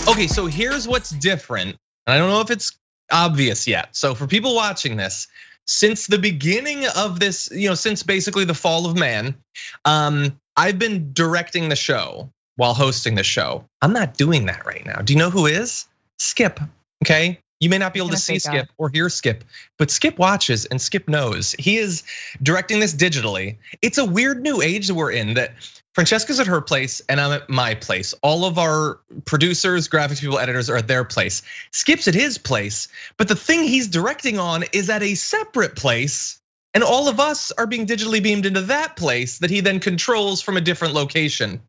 Okay, so here's what's different. And I don't know if it's obvious yet. So for people watching this, since the beginning of this, since basically the fall of man, I've been directing the show while hosting the show. I'm not doing that right now. Do you know who is? Skip, okay? You may not be able to see Skip or hear Skip, but Skip watches and Skip knows. He is directing this digitally. It's a weird new age that we're in, that Francesca's at her place and I'm at my place. All of our producers, graphics people, editors are at their place. Skip's at his place, but the thing he's directing on is at a separate place, and all of us are being digitally beamed into that place that he then controls from a different location.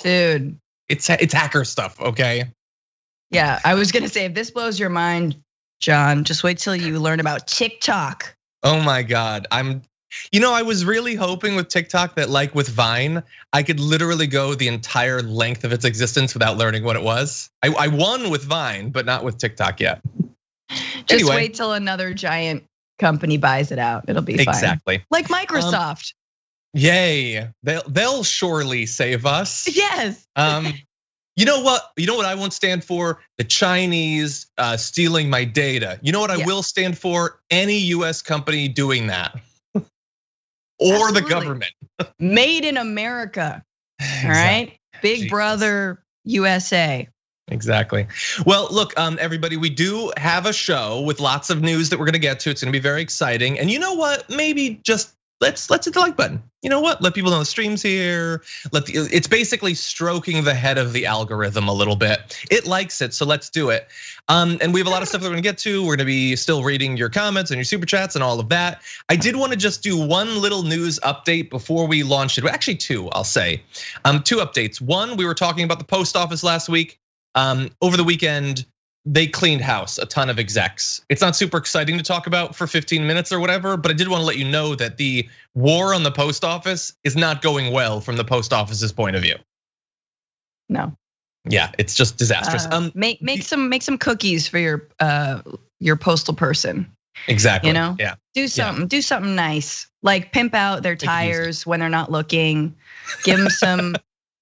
Dude. It's hacker stuff, okay? Yeah, I was gonna say, if this blows your mind, John, just wait till you learn about TikTok. Oh my God, I was really hoping with TikTok that, like with Vine, I could literally go the entire length of its existence without learning what it was. I won with Vine, but not with TikTok yet. Just wait till another giant company buys it out. It'll be fine. Exactly. Like Microsoft. Yay, they'll surely save us. Yes. You know what I won't stand for? The Chinese stealing my data. You know what I will stand for? Any US company doing that. Or Absolutely. The government. Made in America, all right? Big Brother USA. Exactly. Well, look, everybody, we do have a show with lots of news that we're gonna get to. It's gonna be very exciting. And you know what? Maybe just let's hit the like button. You know what? Let people know the stream's here. It's basically stroking the head of the algorithm a little bit. It likes it, so let's do it. And we have a lot of stuff that we're gonna get to. We're gonna be still reading your comments and your super chats and all of that. I did want to just do one little news update before we launch it. Well, actually two, I'll say. Two updates. One, we were talking about the post office last week. Over the weekend, they cleaned house, a ton of execs. It's not super exciting to talk about for 15 minutes or whatever, but I did want to let you know that the war on the post office is not going well from the post office's point of view. No. Yeah, it's just disastrous. Make some cookies for your postal person. Exactly. Yeah. Do something nice. Like pimp out their tires when they're not looking. Give them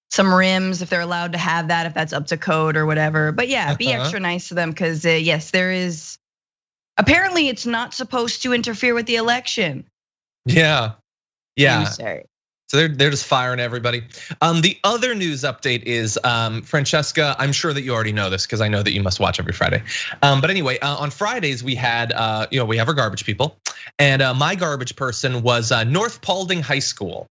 some rims if they're allowed to have that, if that's up to code or whatever. But yeah, be extra nice to them, because yes, there is. Apparently, it's not supposed to interfere with the election. Yeah. I'm sorry. So they're just firing everybody. The other news update is Francesca. I'm sure that you already know this because I know that you must watch every Friday. But anyway, on Fridays we had we have our garbage people, and my garbage person was North Paulding High School.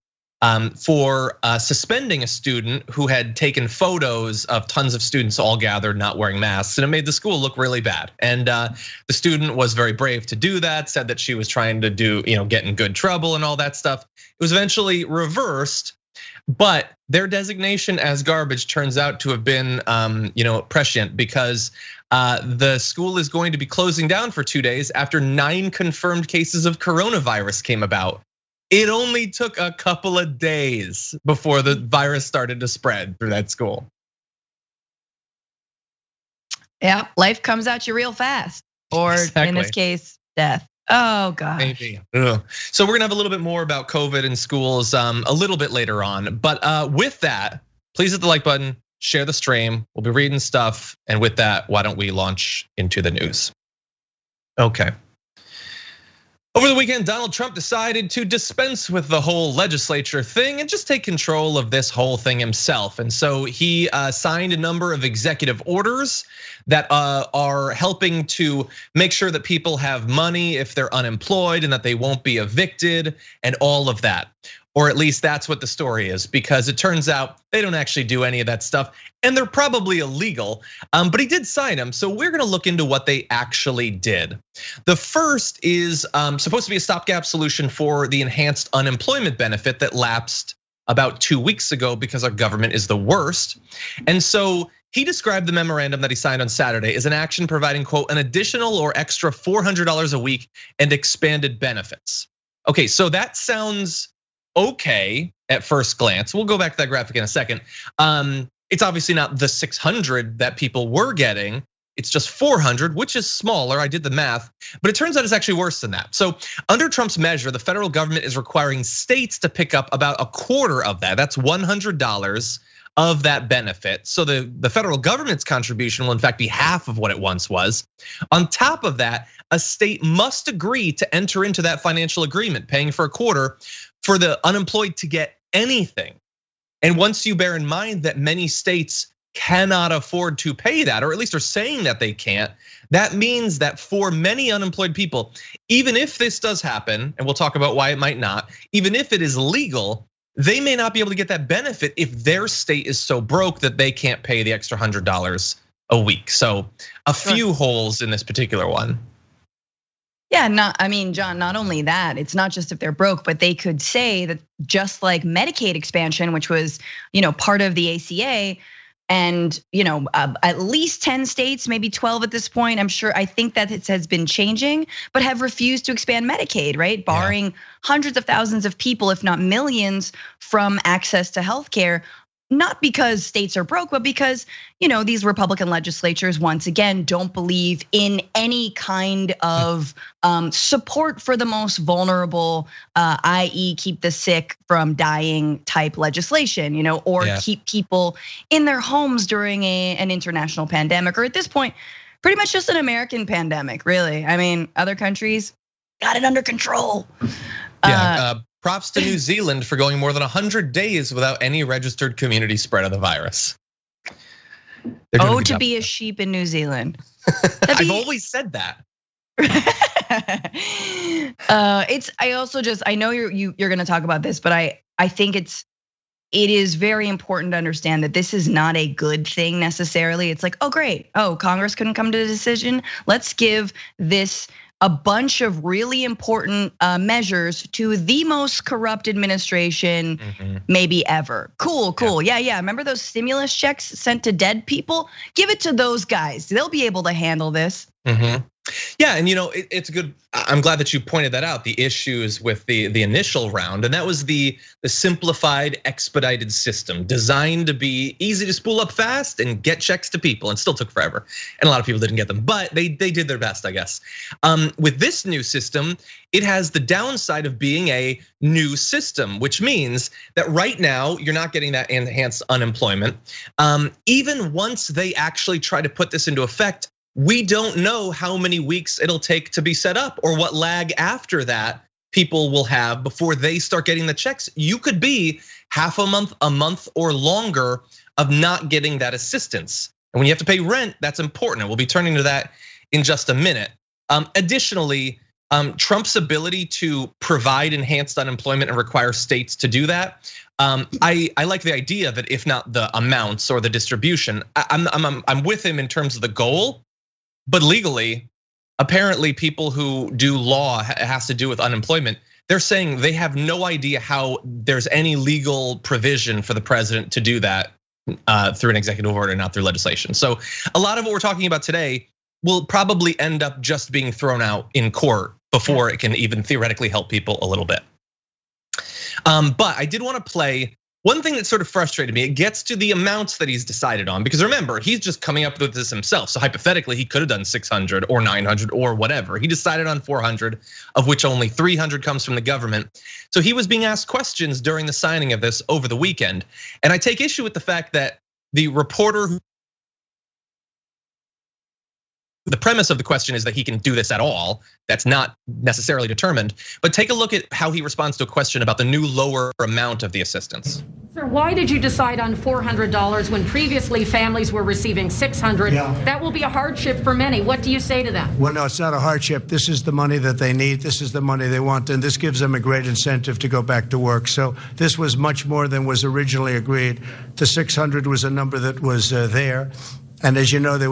For suspending a student who had taken photos of tons of students all gathered not wearing masks, and it made the school look really bad. And the student was very brave to do that, said that she was trying to get in good trouble and all that stuff. It was eventually reversed, but their designation as garbage turns out to have been prescient, because the school is going to be closing down for 2 days after 9 confirmed cases of coronavirus came about. It only took a couple of days before the virus started to spread through that school. Yeah, life comes at you real fast, or in this case, death. Oh God. Maybe. Ugh. So we're gonna have a little bit more about COVID in schools a little bit later on. But with that, please hit the like button, share the stream. We'll be reading stuff, and with that, why don't we launch into the news? Okay. Over the weekend, Donald Trump decided to dispense with the whole legislature thing and just take control of this whole thing himself. And so he signed a number of executive orders that are helping to make sure that people have money if they're unemployed and that they won't be evicted and all of that. Or at least that's what the story is, because it turns out they don't actually do any of that stuff, and they're probably illegal. But he did sign them, so we're gonna look into what they actually did. The first is supposed to be a stopgap solution for the enhanced unemployment benefit that lapsed about 2 weeks ago because our government is the worst. And so he described the memorandum that he signed on Saturday as an action providing, quote, an additional or extra $400 a week and expanded benefits. Okay, so that sounds okay at first glance. We'll go back to that graphic in a second. It's obviously not the 600 that people were getting. It's just 400, which is smaller. I did the math, but it turns out it's actually worse than that. So under Trump's measure, the federal government is requiring states to pick up about a quarter of that. That's $100 of that benefit. So the federal government's contribution will in fact be half of what it once was. On top of that, a state must agree to enter into that financial agreement, paying for a quarter for the unemployed to get anything. And once you bear in mind that many states cannot afford to pay that, or at least are saying that they can't, that means that for many unemployed people, even if this does happen, and we'll talk about why it might not, even if it is legal, they may not be able to get that benefit if their state is so broke that they can't pay the extra $100 a week. So a few holes in this particular one. Yeah, I mean, John, not only that, it's not just if they're broke, but they could say that just like Medicaid expansion, which was, part of the ACA, and at least 10 states, maybe 12 at this point. I think that it has been changing, but have refused to expand Medicaid, right? Barring hundreds of thousands of people, if not millions, from access to healthcare. Not because states are broke, but because these Republican legislatures once again don't believe in any kind of support for the most vulnerable, i.e., keep the sick from dying type legislation, or keep people in their homes during an international pandemic, or at this point, pretty much just an American pandemic, really. I mean, other countries got it under control. Props to New Zealand for going more than 100 days without any registered community spread of the virus. To be a sheep in New Zealand. I've always said that. I know you're gonna talk about this, but I think it is very important to understand that this is not a good thing necessarily. It's like, oh great, Congress couldn't come to a decision. Let's give this a bunch of really important measures to the most corrupt administration maybe ever. Cool. Yeah. Remember those stimulus checks sent to dead people? Give it to those guys. They'll be able to handle this. Yeah, and it's good. I'm glad that you pointed that out. The issues with the initial round, and that was the simplified, expedited system designed to be easy to spool up fast and get checks to people, and still took forever. And a lot of people didn't get them, but they did their best, I guess. With this new system, it has the downside of being a new system, which means that right now you're not getting that enhanced unemployment. Even once they actually try to put this into effect, we don't know how many weeks it'll take to be set up or what lag after that people will have before they start getting the checks. You could be half a month or longer of not getting that assistance. And when you have to pay rent, that's important. And we'll be turning to that in just a minute. Additionally, Trump's ability to provide enhanced unemployment and require states to do that. I like the idea that if not the amounts or the distribution, I'm with him in terms of the goal. But legally, apparently people who do law has to do with unemployment. They're saying they have no idea how there's any legal provision for the president to do that through an executive order, not through legislation. So a lot of what we're talking about today will probably end up just being thrown out in court before it can even theoretically help people a little bit. But I did want to play one thing that sort of frustrated me. It gets to the amounts that he's decided on, because remember, he's just coming up with this himself. So hypothetically, he could have done 600 or 900 or whatever. He decided on 400, of which only 300 comes from the government. So he was being asked questions during the signing of this over the weekend. And I take issue with the fact that the reporter, the premise of the question is that he can do this at all. That's not necessarily determined. But take a look at how he responds to a question about the new lower amount of the assistance. Sir, why did you decide on $400 when previously families were receiving $600? That will be a hardship for many. What do you say to that? Well, no, it's not a hardship. This is the money that they need. This is the money they want. And this gives them a great incentive to go back to work. So this was much more than was originally agreed. The 600 was a number that was there. And as you know, there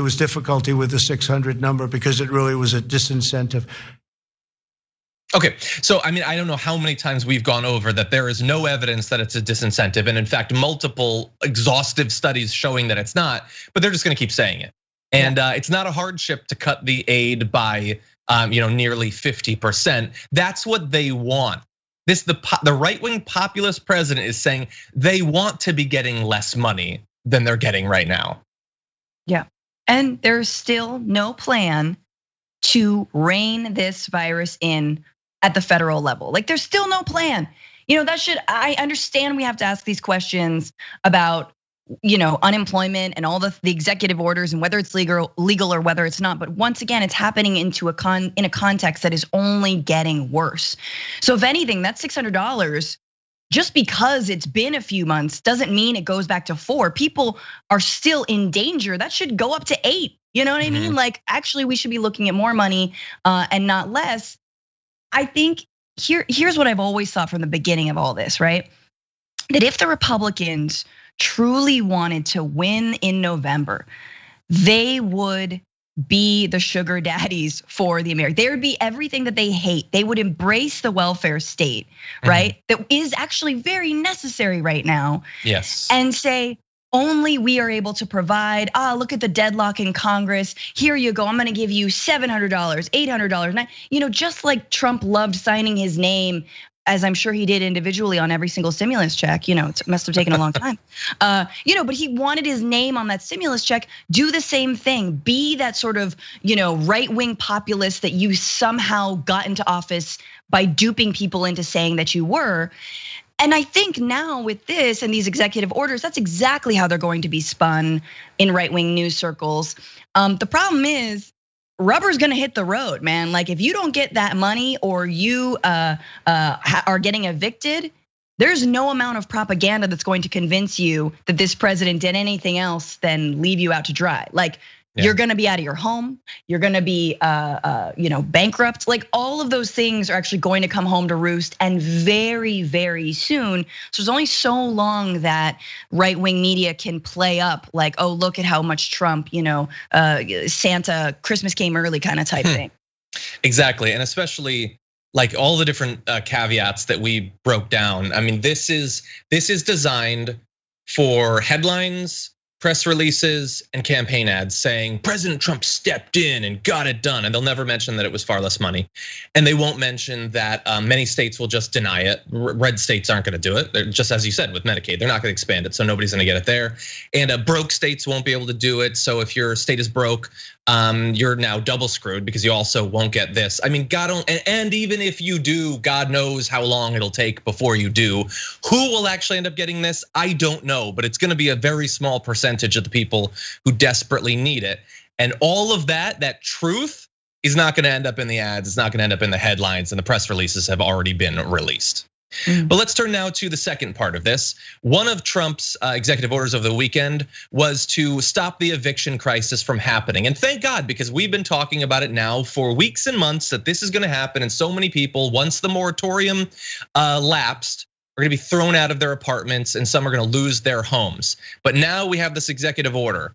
was difficulty with the 600 number because it really was a disincentive. Okay, so I mean, I don't know how many times we've gone over that there is no evidence that it's a disincentive, and in fact, multiple exhaustive studies showing that it's not, but they're just gonna keep saying it. And it's not a hardship to cut the aid by nearly 50%. That's what they want. The right-wing populist president is saying they want to be getting less money than they're getting right now. Yeah, and there's still no plan to rein this virus in at the federal level. Like there's still no plan. I understand we have to ask these questions about, unemployment and all the executive orders and whether it's legal or whether it's not. But once again, it's happening in a context that is only getting worse. So if anything, that $600, just because it's been a few months doesn't mean it goes back to 4. People are still in danger. That should go up to 8. You know what I mean? Like, actually, we should be looking at more money and not less. I think here's what I've always thought from the beginning of all this, right? That if the Republicans truly wanted to win in November, they would be the sugar daddies for the American. They would be everything that they hate. They would embrace the welfare state, right? That is actually very necessary right now. Yes. And say, only we are able to provide, look at the deadlock in Congress. Here you go, I'm gonna give you $700, $800. Just like Trump loved signing his name, as I'm sure he did individually on every single stimulus check. It must have taken a long time. But he wanted his name on that stimulus check. Do the same thing. Be that sort of, right-wing populist that you somehow got into office by duping people into saying that you were. And I think now with this and these executive orders, that's exactly how they're going to be spun in right-wing news circles. The problem is, rubber's gonna hit the road, man. Like, if you don't get that money or you are getting evicted, there's no amount of propaganda that's going to convince you that this president did anything else than leave you out to dry. Like, you're gonna be out of your home, you're gonna be bankrupt. Like, all of those things are actually going to come home to roost, and very, very soon. So there's only so long that right-wing media can play up like, oh, look at how much Trump, Santa, Christmas came early kind of type thing. Exactly, and especially like all the different caveats that we broke down. I mean, this is designed for headlines, press releases, and campaign ads saying President Trump stepped in and got it done. And they'll never mention that it was far less money. And they won't mention that many states will just deny it. Red states aren't gonna do it. They're just, as you said, with Medicaid, they're not gonna expand it, so nobody's gonna get it there. And broke states won't be able to do it. So if your state is broke, you're now double screwed because you also won't get this. I mean, and even if you do, God knows how long it'll take before you do. Who will actually end up getting this? I don't know, but it's gonna be a very small percentage of the people who desperately need it. And all of that truth is not gonna end up in the ads, it's not gonna end up in the headlines, and the press releases have already been released. But let's turn now to the second part of this. One of Trump's executive orders of the weekend was to stop the eviction crisis from happening. And thank God, because we've been talking about it now for weeks and months that this is gonna happen. And so many people, once the moratorium lapsed, are gonna be thrown out of their apartments and some are gonna lose their homes. But now we have this executive order,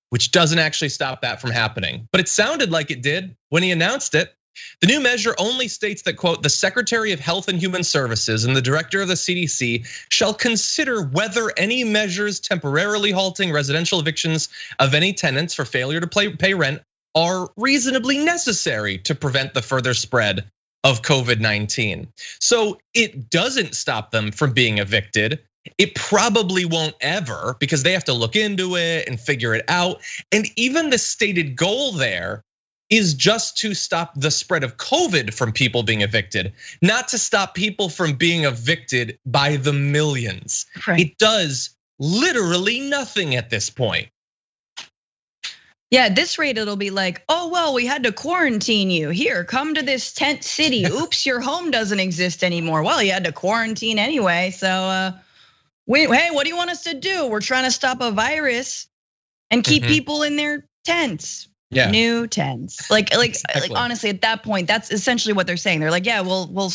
which doesn't actually stop that from happening. But it sounded like it did when he announced it. The new measure only states that, quote, the Secretary of Health and Human Services and the Director of the CDC shall consider whether any measures temporarily halting residential evictions of any tenants for failure to pay rent are reasonably necessary to prevent the further spread of COVID-19. So it doesn't stop them from being evicted. It probably won't ever, because they have to look into it and figure it out. And even the stated goal there is just to stop the spread of COVID from people being evicted, not to stop people from being evicted by the millions. Right. It does literally nothing at this point. Yeah, at this rate, it'll be like, oh, well, we had to quarantine you. Here, come to this tent city. Oops, your home doesn't exist anymore. Well, you had to quarantine anyway. So, hey, what do you want us to do? We're trying to stop a virus and keep people in their tents. Yeah. New tents. Like honestly, at that point, that's essentially what they're saying. They're like, yeah, we'll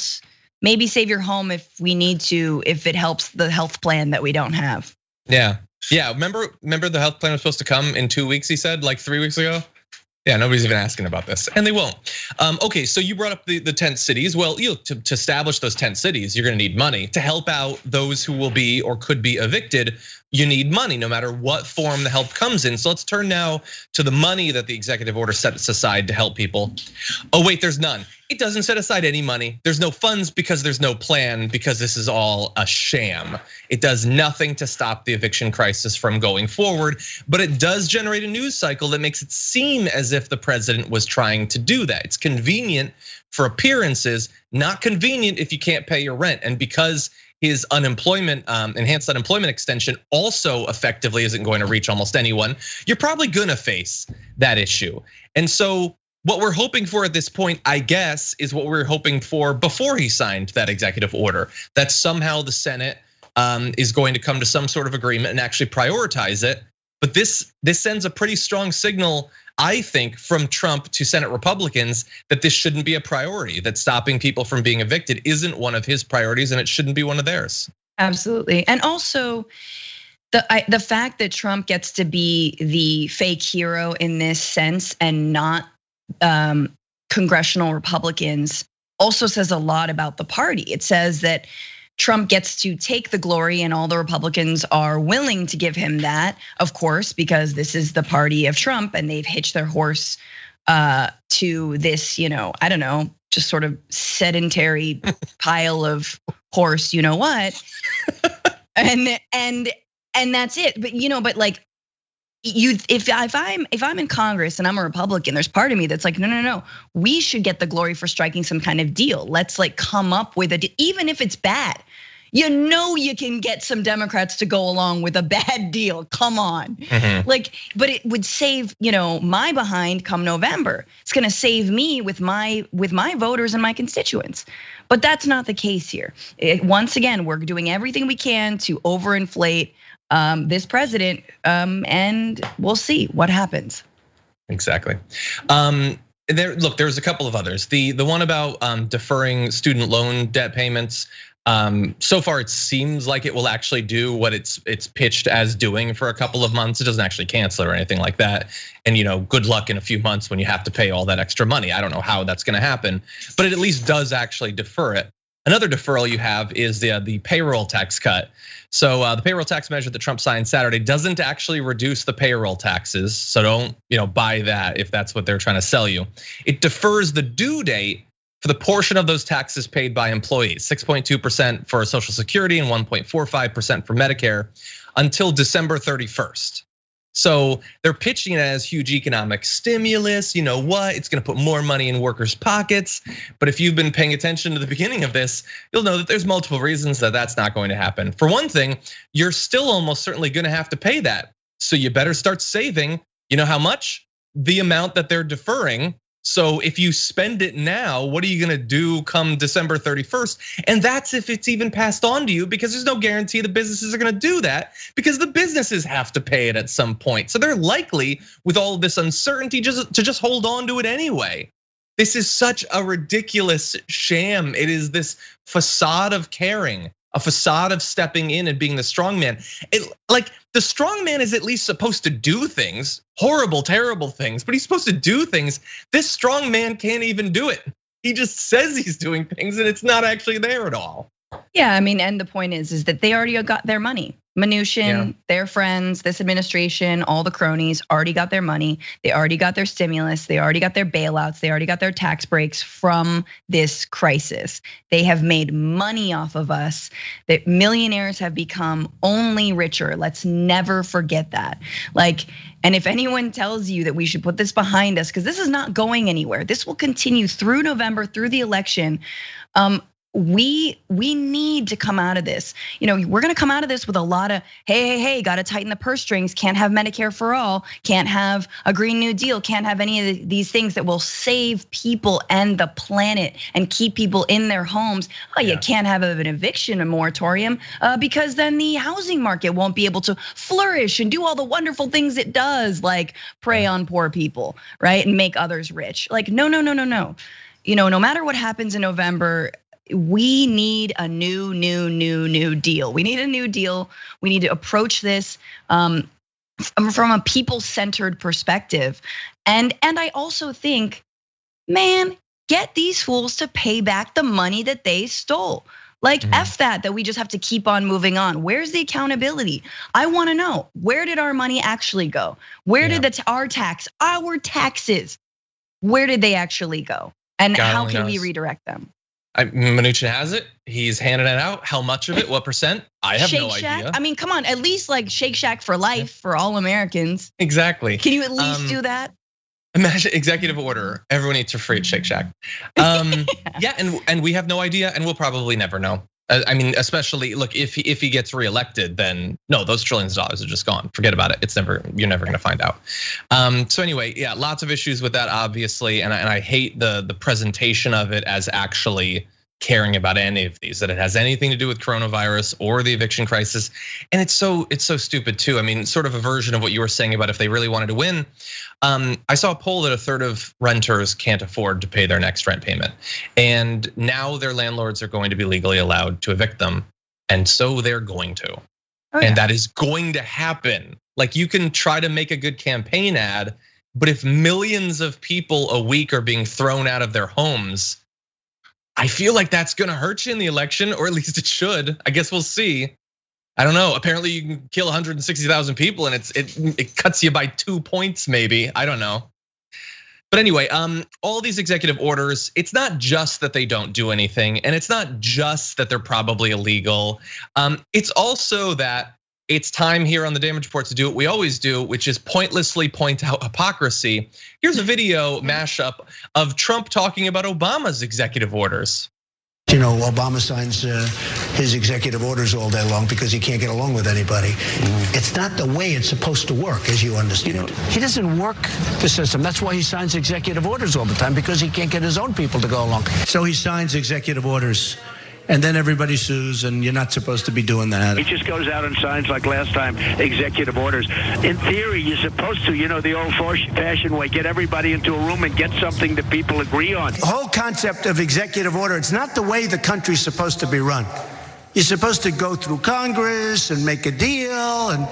maybe save your home if we need to, if it helps the health plan that we don't have. Yeah. Remember the health plan was supposed to come in 2 weeks, he said, like 3 weeks ago? Yeah, nobody's even asking about this, and they won't. Okay, so you brought up the tent cities. Well, to establish those tent cities, you're gonna need money. To help out those who will be or could be evicted, you need money, no matter what form the help comes in. So let's turn now to the money that the executive order sets aside to help people. Oh wait, there's none. It doesn't set aside any money. There's no funds because there's no plan, because this is all a sham. It does nothing to stop the eviction crisis from going forward, but it does generate a news cycle that makes it seem as if the president was trying to do that. It's convenient for appearances, not convenient if you can't pay your rent. And because his enhanced unemployment extension also effectively isn't going to reach almost anyone, you're probably gonna face that issue. And so what we're hoping for at this point, I guess, is what we were hoping for before he signed that executive order, that somehow the Senate is going to come to some sort of agreement and actually prioritize it. But this sends a pretty strong signal, I think, from Trump to Senate Republicans that this shouldn't be a priority, that stopping people from being evicted isn't one of his priorities and it shouldn't be one of theirs. Absolutely. And also, the fact that Trump gets to be the fake hero in this sense and not congressional Republicans also says a lot about the party. It says that Trump gets to take the glory and all the Republicans are willing to give him that, of course, because this is the party of Trump and they've hitched their horse to this, I don't know, just sort of sedentary pile of horse, you know what? And that's it. But like, if I'm in Congress and I'm a Republican, there's part of me that's like, no, we should get the glory for striking some kind of deal. Let's like come up with even if it's bad. You can get some Democrats to go along with a bad deal. Come on, but it would save my behind come November. It's gonna save me with my voters and my constituents. But that's not the case here. Once again, we're doing everything we can to overinflate this president, and we'll see what happens. Exactly. There's a couple of others. The one about deferring student loan debt payments. So far, it seems like it will actually do what it's pitched as doing for a couple of months. It doesn't actually cancel or anything like that. And good luck in a few months when you have to pay all that extra money. I don't know how that's gonna happen, but it at least does actually defer it. Another deferral you have is the payroll tax cut. So the payroll tax measure that Trump signed Saturday doesn't actually reduce the payroll taxes. So don't buy that if that's what they're trying to sell you. It defers the due date for the portion of those taxes paid by employees, 6.2% for Social Security and 1.45% for Medicare, until December 31st. So they're pitching it as huge economic stimulus. You know what? It's gonna put more money in workers' pockets. But if you've been paying attention to the beginning of this, you'll know that there's multiple reasons that that's not going to happen. For one thing, you're still almost certainly gonna have to pay that. So you better start saving. You know how much? The amount that they're deferring. So if you spend it now, what are you gonna do come December 31st? And that's if it's even passed on to you, because there's no guarantee the businesses are gonna do that, because the businesses have to pay it at some point. So they're likely, with all of this uncertainty, to just hold on to it anyway. This is such a ridiculous sham. It is this facade of caring, a facade of stepping in and being the strong man. Like the strong man is at least supposed to do things, horrible, terrible things, but he's supposed to do things. This strong man can't even do it. He just says he's doing things and it's not actually there at all. Yeah, I mean, and the point is that they already got their money. Mnuchin, their friends, this administration, all the cronies already got their money. They already got their stimulus. They already got their bailouts. They already got their tax breaks from this crisis. They have made money off of us. That millionaires have become only richer. Let's never forget that. And if anyone tells you that we should put this behind us, because this is not going anywhere, this will continue through November, through the election. We need to come out of this. We're gonna come out of this with a lot of, hey, gotta tighten the purse strings, can't have Medicare for all, can't have a Green New Deal, can't have any of these things that will save people and the planet and keep people in their homes. You can't have an eviction, a moratorium, because then the housing market won't be able to flourish and do all the wonderful things it does, like prey on poor people, right? And make others rich. No. No matter what happens in November, we need a new deal. We need a new deal. We need to approach this from a people-centered perspective. And I also think, man, get these fools to pay back the money that they stole. F that we just have to keep on moving on. Where's the accountability? I wanna know, where did our money actually go? Where did our taxes, where did they actually go? And how can we redirect them? Mnuchin has it. He's handing it out. How much of it? What percent? I have no idea. I mean, come on, at least like Shake Shack for life for all Americans. Exactly. Can you at least do that? Imagine executive order. Everyone eats for free at Shake Shack. Yeah, and we have no idea, and we'll probably never know. I mean, especially look, if he gets reelected, then no, those trillions of dollars are just gone. Forget about it. You're never gonna find out. So anyway, yeah, lots of issues with that, obviously, and I hate the presentation of it as actually caring about any of these, that it has anything to do with coronavirus or the eviction crisis. And it's so stupid too. I mean, sort of a version of what you were saying about if they really wanted to win. I saw a poll that a third of renters can't afford to pay their next rent payment. And now their landlords are going to be legally allowed to evict them. And so they're going to. Oh, yeah. And that is going to happen. Like, you can try to make a good campaign ad, but if millions of people a week are being thrown out of their homes, I feel like that's gonna hurt you in the election, or at least it should. I guess we'll see. I don't know. Apparently you can kill 160,000 people and it cuts you by 2 points maybe. I don't know. But anyway, all these executive orders, it's not just that they don't do anything, and it's not just that they're probably illegal. It's also that it's time here on the Damage Report to do what we always do, which is pointlessly point out hypocrisy. Here's a video mashup of Trump talking about Obama's executive orders. You know, Obama signs his executive orders all day long because he can't get along with anybody. It's not the way it's supposed to work, as you understand. He doesn't work the system. That's why he signs executive orders all the time, because he can't get his own people to go along. So he signs executive orders, and then everybody sues, and you're not supposed to be doing that. He just goes out and signs, like last time, executive orders. In theory, you're supposed to, the old-fashioned way, get everybody into a room and get something that people agree on. The whole concept of executive order, it's not the way the country's supposed to be run. You're supposed to go through Congress and make a deal and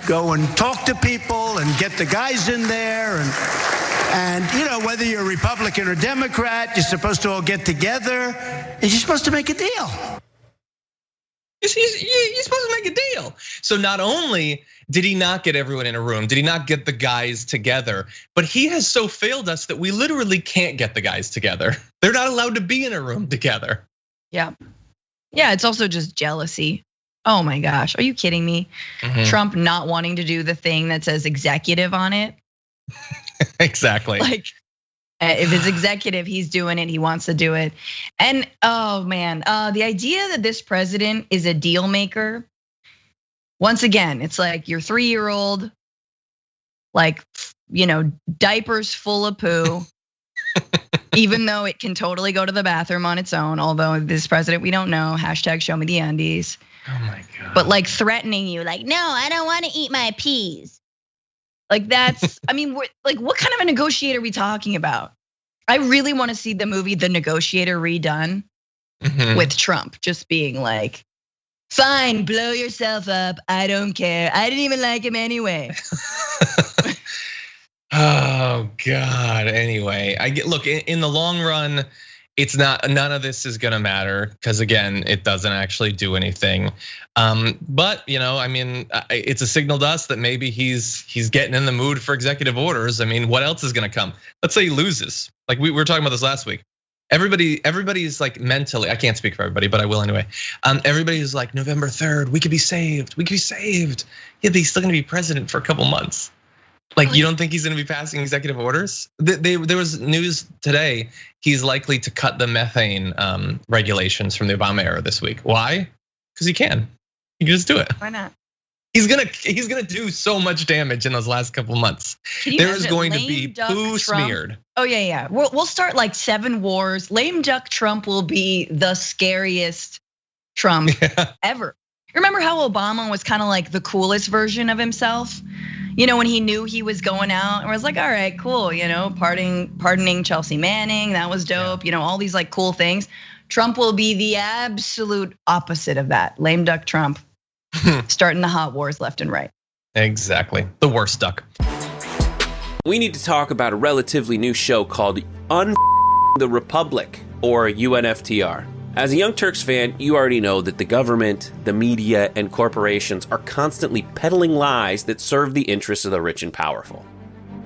go and talk to people and get the guys in there, and whether you're Republican or Democrat, you're supposed to all get together and you're supposed to make a deal. You're supposed to make a deal. So not only did he not get everyone in a room, did he not get the guys together, but he has so failed us that we literally can't get the guys together. They're not allowed to be in a room together. Yeah, it's also just jealousy. Oh my gosh, are you kidding me? Trump not wanting to do the thing that says executive on it. Exactly. Like, if it's executive, he's doing it, he wants to do it. And oh man, the idea that this president is a deal maker, once again, it's like your 3-year-old, like, diapers full of poo, even though it can totally go to the bathroom on its own. Although this president, we don't know, #ShowMeTheUndies. Oh my God. But like threatening you, like, no, I don't want to eat my peas. Like that's, I mean, like, what kind of a negotiator are we talking about? I really want to see the movie The Negotiator redone with Trump just being like, fine, blow yourself up, I don't care. I didn't even like him anyway. Oh God, anyway, look, in the long run, it's not, none of this is gonna matter because again, it doesn't actually do anything. But I mean, it's a signal to us that maybe he's getting in the mood for executive orders. I mean, what else is gonna come? Let's say he loses. Like we were talking about this last week. Everybody's like mentally, I can't speak for everybody, but I will anyway. Everybody's like November 3rd, we could be saved. We could be saved. Yeah, but he's still gonna be president for a couple months. Like, you don't think he's gonna be passing executive orders? There was news today, he's likely to cut the methane regulations from the Obama era this week. Why? Because he can just do it. Why not? He's gonna do so much damage in those last couple months. There is going to be poo smeared. Oh yeah. We'll start like 7 wars. Lame duck Trump will be the scariest Trump ever. Remember how Obama was kind of like the coolest version of himself? When he knew he was going out and was like, all right, cool, pardoning Chelsea Manning, that was dope. All these like cool things. Trump will be the absolute opposite of that. Lame duck Trump, starting the hot wars left and right. Exactly, the worst duck. We need to talk about a relatively new show called the Republic, or UNFTR. As a Young Turks fan, you already know that the government, the media, and corporations are constantly peddling lies that serve the interests of the rich and powerful.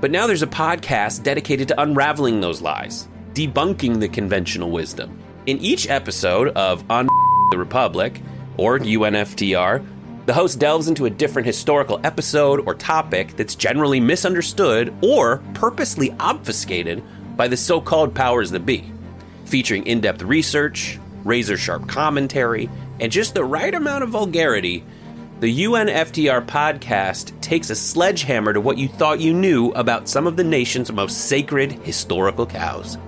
But now there's a podcast dedicated to unraveling those lies, debunking the conventional wisdom. In each episode of On the Republic, or UNFTR, the host delves into a different historical episode or topic that's generally misunderstood or purposely obfuscated by the so-called powers that be, featuring in-depth research, razor-sharp commentary, and just the right amount of vulgarity. The UNFTR podcast takes a sledgehammer to what you thought you knew about some of the nation's most sacred historical cows.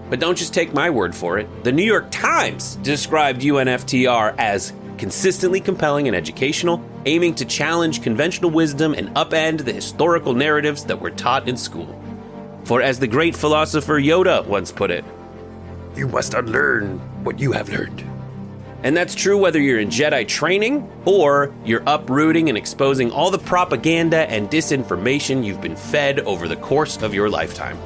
But don't just take my word for it. The New York Times described UNFTR as consistently compelling and educational, aiming to challenge conventional wisdom and upend the historical narratives that were taught in school. For as the great philosopher Yoda once put it, you must unlearn what you have learned. And that's true whether you're in Jedi training or you're uprooting and exposing all the propaganda and disinformation you've been fed over the course of your lifetime.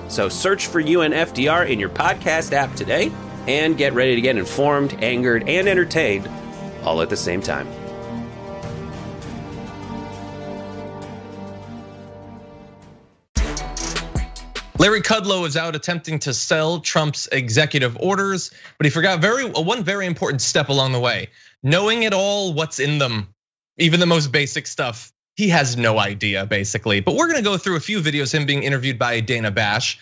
So search for UNFDR in your podcast app today and get ready to get informed, angered, and entertained all at the same time. Larry Kudlow is out attempting to sell Trump's executive orders, but he forgot one very important step along the way. Knowing it all, what's in them, even the most basic stuff. He has no idea, basically. But we're gonna go through a few videos, him being interviewed by Dana Bash.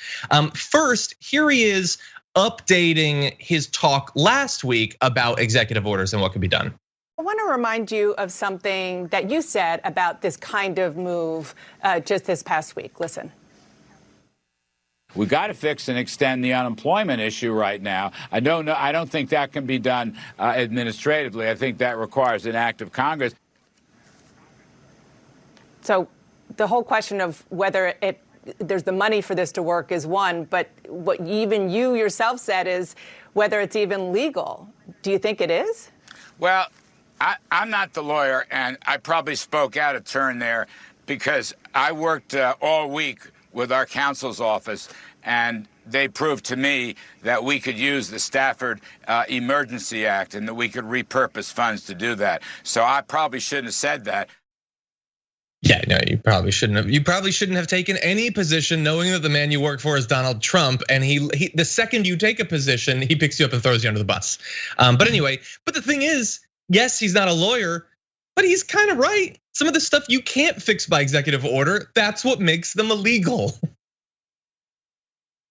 First, here he is updating his talk last week about executive orders and what could be done. I want to remind you of something that you said about this kind of move just this past week. Listen. We got to fix and extend the unemployment issue right now. I don't think that can be done administratively. I think that requires an act of Congress. So the whole question of whether there's the money for this to work is one, but what even you yourself said is whether it's even legal. Do you think it is? Well, I'm not the lawyer, and I probably spoke out of turn there because I worked all week with our counsel's office, and they proved to me that we could use the Stafford Emergency Act and that we could repurpose funds to do that. So I probably shouldn't have said that. Yeah, no, you probably shouldn't have. You probably shouldn't have taken any position knowing that the man you work for is Donald Trump, and he the second you take a position, he picks you up and throws you under the bus. But anyway, but the thing is, yes, he's not a lawyer, but he's kind of right. Some of the stuff you can't fix by executive order, that's what makes them illegal.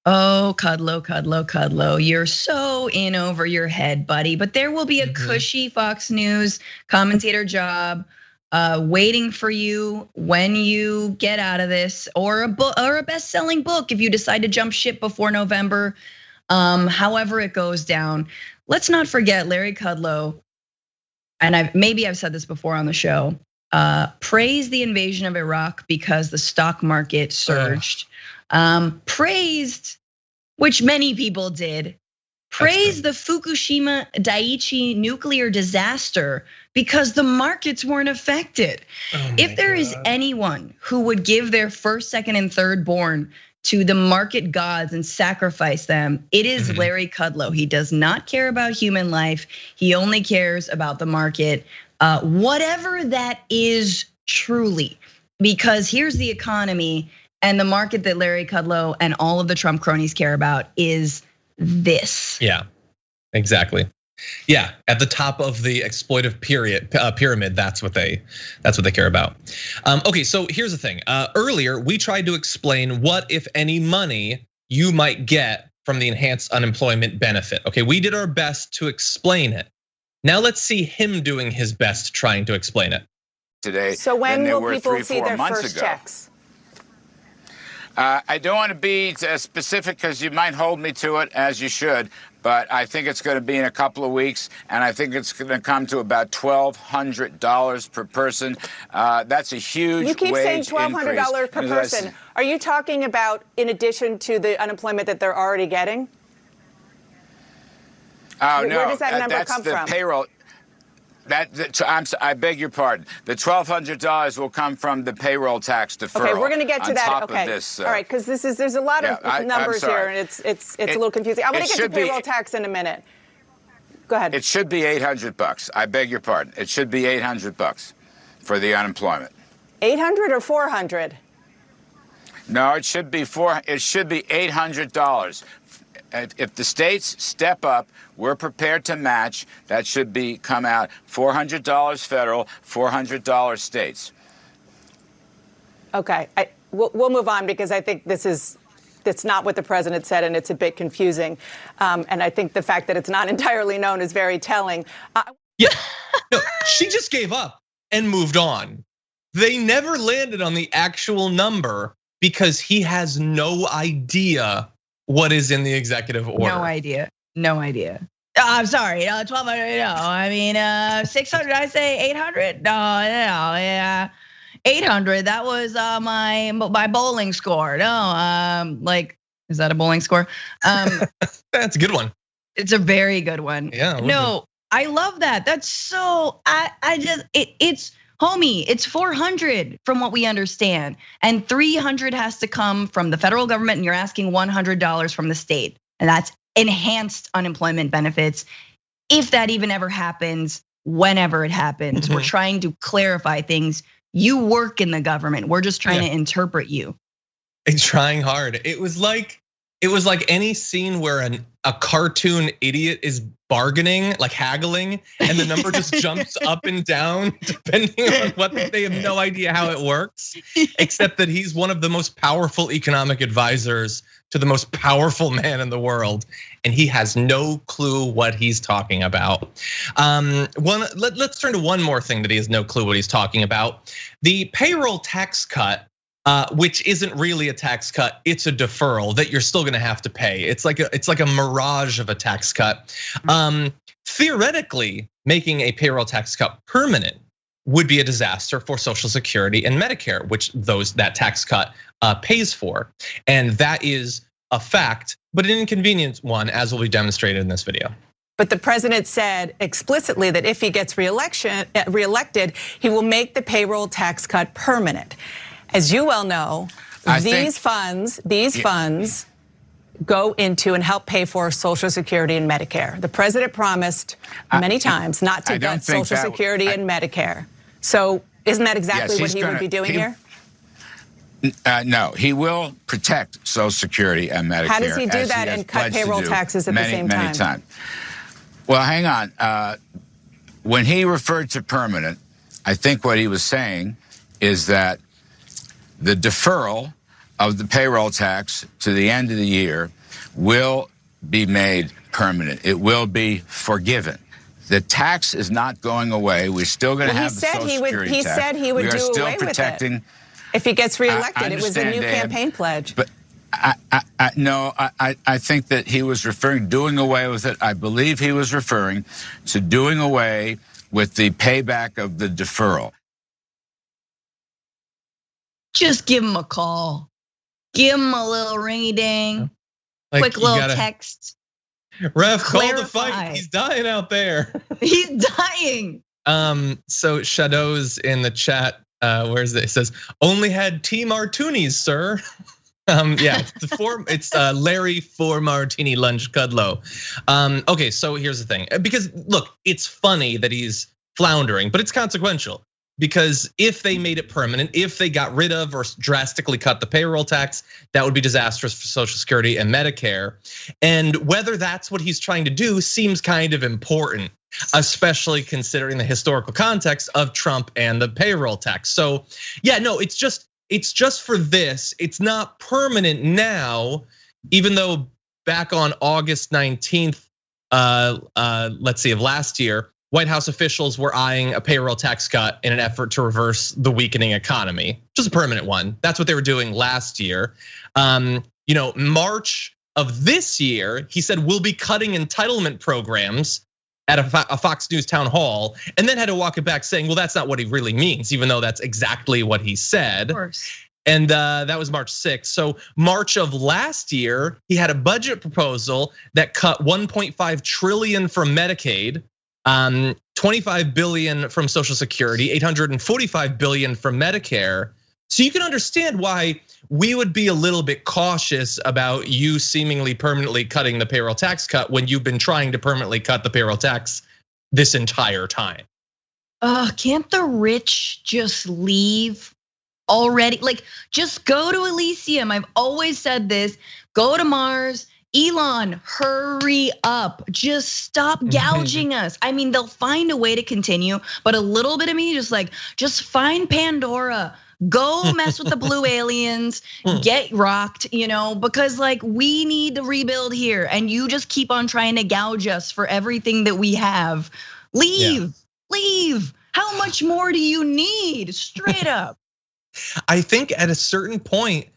Oh, Kudlow, you're so in over your head, buddy. But there will be a cushy Fox News commentator job waiting for you when you get out of this, or a book, or a best-selling book if you decide to jump ship before November. However it goes down, let's not forget Larry Kudlow. And maybe I've said this before on the show. Praised the invasion of Iraq because the stock market surged. Praised, which many people did, praised the Fukushima Daiichi nuclear disaster because the markets weren't affected. If there is anyone who would give their first, second, and third born to the market gods and sacrifice them, it is Larry Kudlow. He does not care about human life. He only cares about the market, whatever that is truly. Because here's the economy, and the market that Larry Kudlow and all of the Trump cronies care about is this. Yeah, exactly. Yeah, at the top of the exploitive pyramid, that's what they care about. Okay, so here's the thing. Earlier, we tried to explain what, if any, money you might get from the enhanced unemployment benefit. Okay, we did our best to explain it. Now let's see him doing his best trying to explain it. Today, so when will people see their first checks? I don't want to be specific because you might hold me to it, as you should, but I think it's going to be in a couple of weeks, and I think it's going to come to about $1,200 per person. That's a huge wage increase. You keep saying $1,200 per person. Are you talking about in addition to the unemployment that they're already getting? Oh, no. Where does that number come from? That's the payroll. I beg your pardon. The $1,200 will come from the payroll tax deferral. Okay, we're going to get to that. Okay, this, all right, because there's a lot of numbers here, and it's a little confusing. I'm going to get to payroll tax in a minute. Go ahead. It should be $800. I beg your pardon. It should be $800 for the unemployment. 800 or 400? No, it should be $800 If the states step up, we're prepared to match. That should come out $400 federal, $400 states. Okay, we'll move on because I think that's not what the president said, and it's a bit confusing. And I think the fact that it's not entirely known is very telling. Yeah, no, she just gave up and moved on. They never landed on the actual number because he has no idea what is in the executive order. No idea. I'm sorry, 1,200, no. I mean, 600, I say 800? No, yeah. 800, that was my bowling score. No, like, is that a bowling score? That's a good one. It's a very good one. Yeah. No, I love that. That's so, it's homie, it's 400 from what we understand. And 300 has to come from the federal government, and you're asking $100 from the state. And that's enhanced unemployment benefits. If that even ever happens, whenever it happens, we're trying to clarify things. You work in the government. We're just trying to interpret you. It's trying hard. It was like any scene where a cartoon idiot is bargaining, like haggling, and the number just jumps up and down depending on what they have no idea how it works, except that he's one of the most powerful economic advisors to the most powerful man in the world, and he has no clue what he's talking about. Let's turn to one more thing that he has no clue what he's talking about. The payroll tax cut, which isn't really a tax cut, it's a deferral that you're still gonna have to pay. It's like a mirage of a tax cut. Theoretically, making a payroll tax cut permanent would be a disaster for Social Security and Medicare, which that tax cut pays for. And that is a fact, but an inconvenient one, as will be demonstrated in this video. But the president said explicitly that if he gets reelected, he will make the payroll tax cut permanent. As you well know, these funds go into and help pay for Social Security and Medicare. The president promised many times not to cut Social Security and Medicare. So isn't that exactly what he would be doing here? No, he will protect Social Security and Medicare. How does he do that and cut payroll taxes at the same time? Many times. Well, hang on. When he referred to permanent, I think what he was saying is that the deferral of the payroll tax to the end of the year will be made permanent. It will be forgiven. The tax is not going away. We're still going to have the Social Security tax. He said he would do away with it if he gets reelected. It was a new campaign pledge. But I think that he was doing away with it. I believe he was referring to doing away with the payback of the deferral. Just give him a call. Give him a little ringy ding, quick little text. Ref, call the fight. He's dying out there. He's dying. So Shadow's in the chat. Where is it? It says only had tea martinis, sir. Yeah, it's Larry 4 martini lunch Cudlow. Okay, so here's the thing. Because look, it's funny that he's floundering, but it's consequential. Because if they made it permanent, if they got rid of or drastically cut the payroll tax, that would be disastrous for Social Security and Medicare. And whether that's what he's trying to do seems kind of important, especially considering the historical context of Trump and the payroll tax. So yeah, no, it's just for this. It's not permanent now, even though back on August 19th, let's see, of last year, White House officials were eyeing a payroll tax cut in an effort to reverse the weakening economy, just a permanent one. That's what they were doing last year. March of this year, he said we'll be cutting entitlement programs at a Fox News town hall, and then had to walk it back saying, well, that's not what he really means, even though that's exactly what he said. Of course. And that was March 6th. So March of last year, he had a budget proposal that cut 1.5 trillion from Medicaid, 25 billion from Social Security, 845 billion from Medicare. So you can understand why we would be a little bit cautious about you seemingly permanently cutting the payroll tax cut when you've been trying to permanently cut the payroll tax this entire time. Can't the rich just leave already? Like, just go to Elysium. I've always said this. Go to Mars, Elon, hurry up. Just stop gouging us. I mean, they'll find a way to continue, but a little bit of me just find Pandora. Go mess with the blue aliens, get rocked, because like we need to rebuild here and you just keep on trying to gouge us for everything that we have. Leave. How much more do you need? Straight up. I think at a certain point,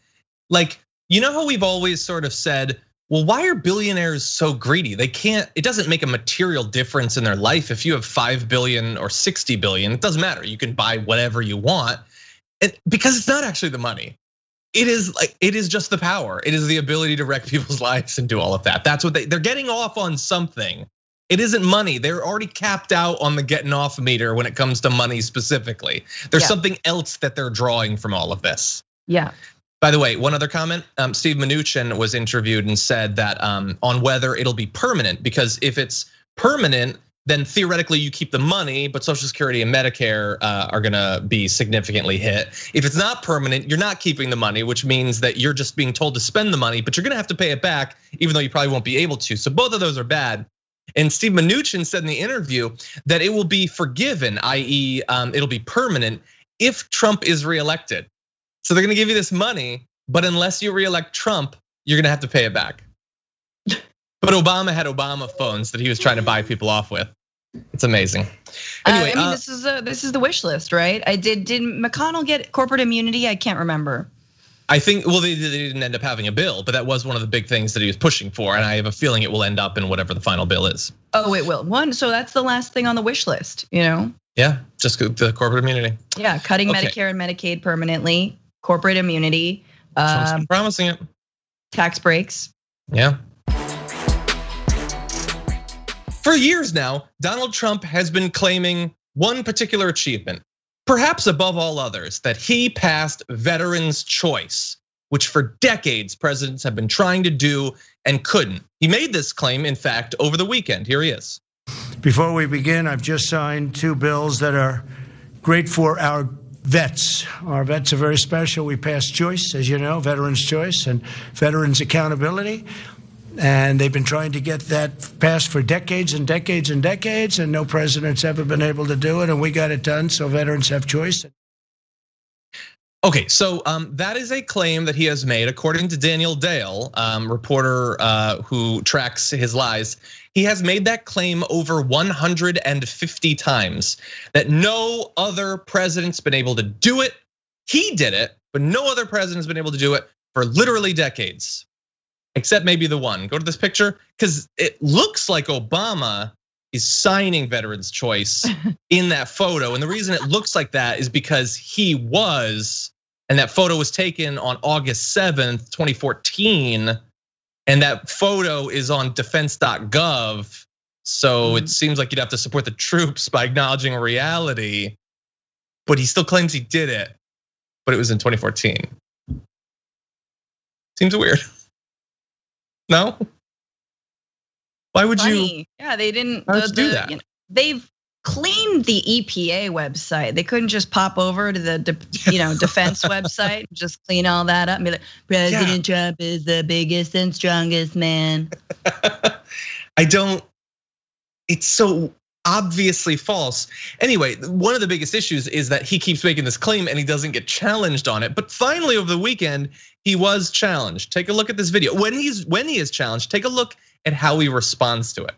like, how we've always sort of said, well, why are billionaires so greedy? It doesn't make a material difference in their life. If you have 5 billion or 60 billion, it doesn't matter. You can buy whatever you want. Because it's not actually the money. It is just the power. It is the ability to wreck people's lives and do all of that. That's what they're getting off on something. It isn't money. They're already capped out on the getting off meter when it comes to money specifically. There's something else that they're drawing from all of this. Yeah. By the way, one other comment, Steve Mnuchin was interviewed and said that on whether it'll be permanent, because if it's permanent, then theoretically you keep the money, but Social Security and Medicare are gonna be significantly hit. If it's not permanent, you're not keeping the money, which means that you're just being told to spend the money, but you're gonna have to pay it back, even though you probably won't be able to. So both of those are bad. And Steve Mnuchin said in the interview that it will be forgiven, i.e. it'll be permanent if Trump is reelected. So they're gonna give you this money, but unless you reelect Trump, you're gonna have to pay it back. But Obama had Obama phones that he was trying to buy people off with. It's amazing. Anyway, I mean, this is the wish list, right? Did McConnell get corporate immunity? I can't remember. I think, well, they didn't end up having a bill, but that was one of the big things that he was pushing for, and I have a feeling it will end up in whatever the final bill is. Oh, it will. So that's the last thing on the wish list, Yeah, just the corporate immunity. Yeah, cutting Medicare and Medicaid permanently, corporate immunity. Trump's promising it. Tax breaks. Yeah. For years now, Donald Trump has been claiming one particular achievement, perhaps above all others, that he passed Veterans' Choice, which for decades presidents have been trying to do and couldn't. He made this claim, in fact, over the weekend. Here he is. Before we begin, I've just signed 2 bills that are great for our vets. Our vets are very special. We passed Choice, as you know, Veterans' Choice and Veterans Accountability. And they've been trying to get that passed for decades and decades and decades, and no president's ever been able to do it, and we got it done, so veterans have choice. Okay, so that is a claim that he has made, according to Daniel Dale, reporter who tracks his lies. He has made that claim over 150 times, that no other president's been able to do it. He did it, but no other president's been able to do it for literally decades. Except maybe the one. Go to this picture, because it looks like Obama is signing Veterans' Choice in that photo. And the reason it looks like that is because he was, and that photo was taken on August 7th, 2014. And that photo is on defense.gov. So it seems like you'd have to support the troops by acknowledging reality. But he still claims he did it, but it was in 2014. Seems weird. No? Why would you? Yeah, they didn't do that. They've cleaned the EPA website. They couldn't just pop over to the defense website and just clean all that up and be like, President Trump is the biggest and strongest man. It's so obviously false. Anyway, one of the biggest issues is that he keeps making this claim and he doesn't get challenged on it. But finally, over the weekend, he was challenged. Take a look at this video. When he is challenged, take a look at how he responds to it.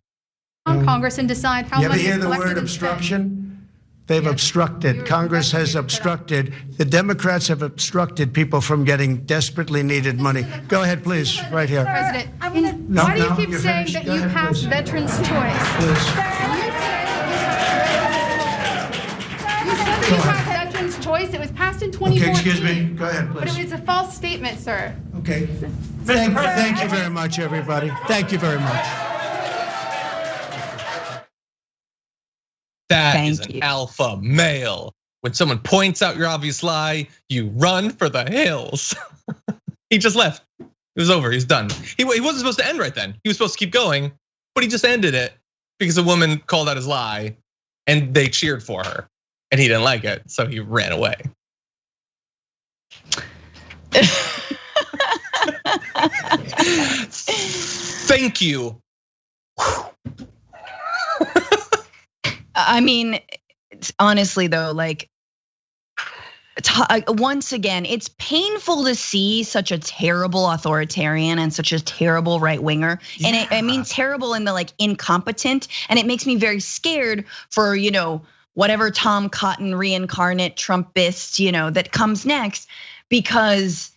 On Congress and decide how much. You ever hear the word obstruction? They've obstructed. Congress has obstructed. The Democrats have obstructed people from getting desperately needed money. Go ahead, please, right here. President, why do you keep saying that you passed Veterans' Choice? You said that you passed Veterans' Choice. It was passed in 2014. Okay, excuse me. Go ahead, please. But it was a false statement, sir. Okay. Thank you very much, everybody. Thank you very much. That is an alpha male. When someone points out your obvious lie, you run for the hills. He just left. It was over. He's done. He wasn't supposed to end right then. He was supposed to keep going, but he just ended it because a woman called out his lie and they cheered for her. And he didn't like it, so he ran away. Thank you. I mean, honestly though, like, once again, it's painful to see such a terrible authoritarian and such a terrible right winger. Yeah. And I mean terrible in the like incompetent, and it makes me very scared for, whatever Tom Cotton reincarnate Trumpist, that comes next, because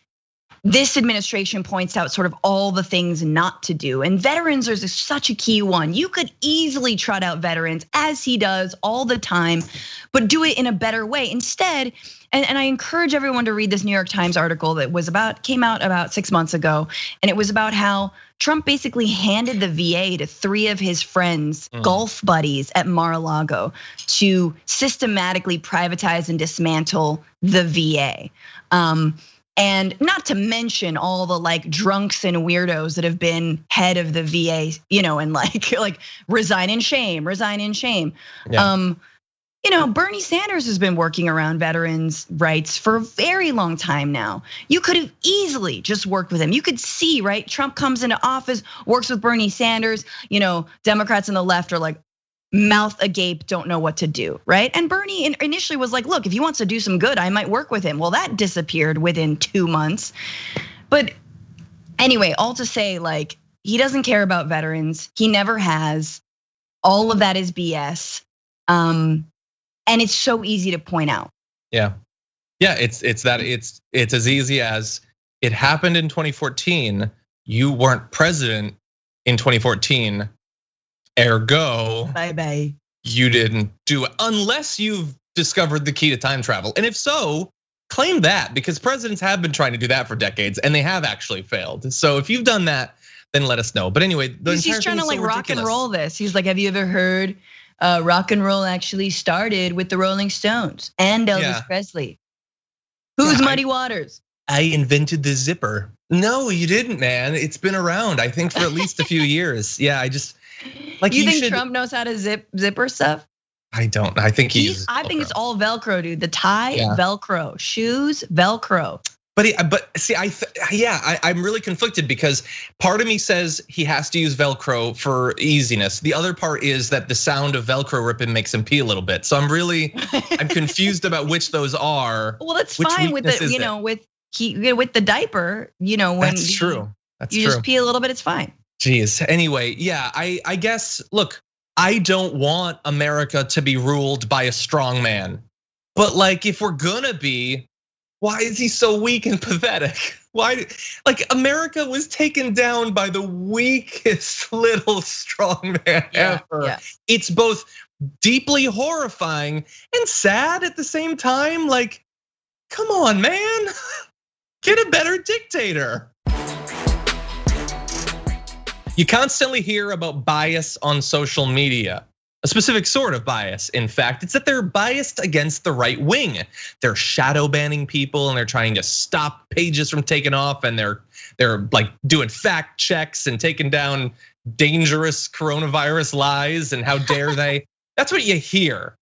this administration points out sort of all the things not to do. And veterans is such a key one. You could easily trot out veterans, as he does all the time, but do it in a better way. Instead, and I encourage everyone to read this New York Times article that came out about 6 months ago. And it was about how Trump basically handed the VA to 3 of his friends, golf buddies at Mar-a-Lago, to systematically privatize and dismantle the VA. And not to mention all the like drunks and weirdos that have been head of the VA, and like resign in shame. Yeah. Bernie Sanders has been working around veterans' rights for a very long time now. You could have easily just worked with him. You could see, right? Trump comes into office, works with Bernie Sanders. Democrats on the left are like, mouth agape, don't know what to do, right? And Bernie initially was like, look, if he wants to do some good, I might work with him. Well, that disappeared within 2 months. But anyway, all to say, like, he doesn't care about veterans. He never has. All of that is BS. And it's so easy to point out. Yeah, it's as easy as it happened in 2014. You weren't president in 2014. Ergo, bye. You didn't do it unless you've discovered the key to time travel. And if so, claim that, because presidents have been trying to do that for decades and they have actually failed. So if you've done that, then let us know. But anyway, he's trying to like rock and roll this. He's like, have you ever heard rock and roll actually started with the Rolling Stones and Elvis Presley? Who's Muddy Waters? I invented the zipper. No, you didn't, man. It's been around, I think, for at least a few years. Yeah, I just. Like you think Trump knows how to zipper stuff? I don't. I think I think it's all Velcro, dude. The tie, Velcro. Shoes, Velcro. But see, I'm really conflicted, because part of me says he has to use Velcro for easiness. The other part is that the sound of Velcro ripping makes him pee a little bit. So I'm confused about which those are. Well, that's fine with the with the diaper. When that's true. You just pee a little bit, it's fine. Geez. Anyway, yeah, I guess, look, I don't want America to be ruled by a strong man. But like, if we're gonna be, why is he so weak and pathetic? Why, like, America was taken down by the weakest little strong man ever. Yeah. It's both deeply horrifying and sad at the same time. Like, come on, man, get a better dictator. You constantly hear about bias on social media, a specific sort of bias. In fact, it's that they're biased against the right wing. They're shadow banning people and they're trying to stop pages from taking off, and they're like doing fact checks and taking down dangerous coronavirus lies, and how dare they? That's what you hear.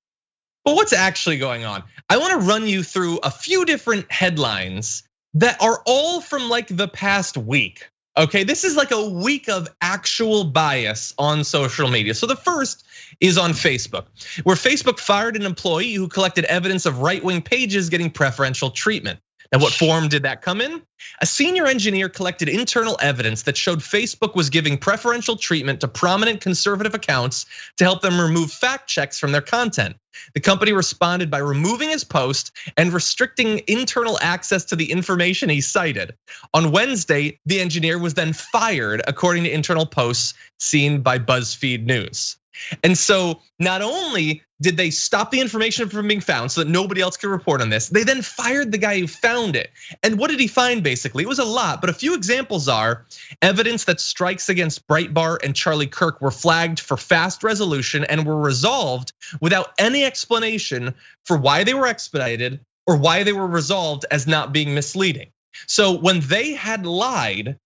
But what's actually going on? I want to run you through a few different headlines that are all from like the past week. Okay, this is like a week of actual bias on social media. So the first is on Facebook, where Facebook fired an employee who collected evidence of right-wing pages getting preferential treatment. Now, what form did that come in? A senior engineer collected internal evidence that showed Facebook was giving preferential treatment to prominent conservative accounts to help them remove fact checks from their content. The company responded by removing his post and restricting internal access to the information he cited. On Wednesday, the engineer was then fired, according to internal posts seen by BuzzFeed News. And so not only did they stop the information from being found so that nobody else could report on this, they then fired the guy who found it. And what did he find basically? It was a lot, but a few examples are evidence that strikes against Breitbart and Charlie Kirk were flagged for fast resolution and were resolved without any explanation for why they were expedited or why they were resolved as not being misleading. So when they had lied,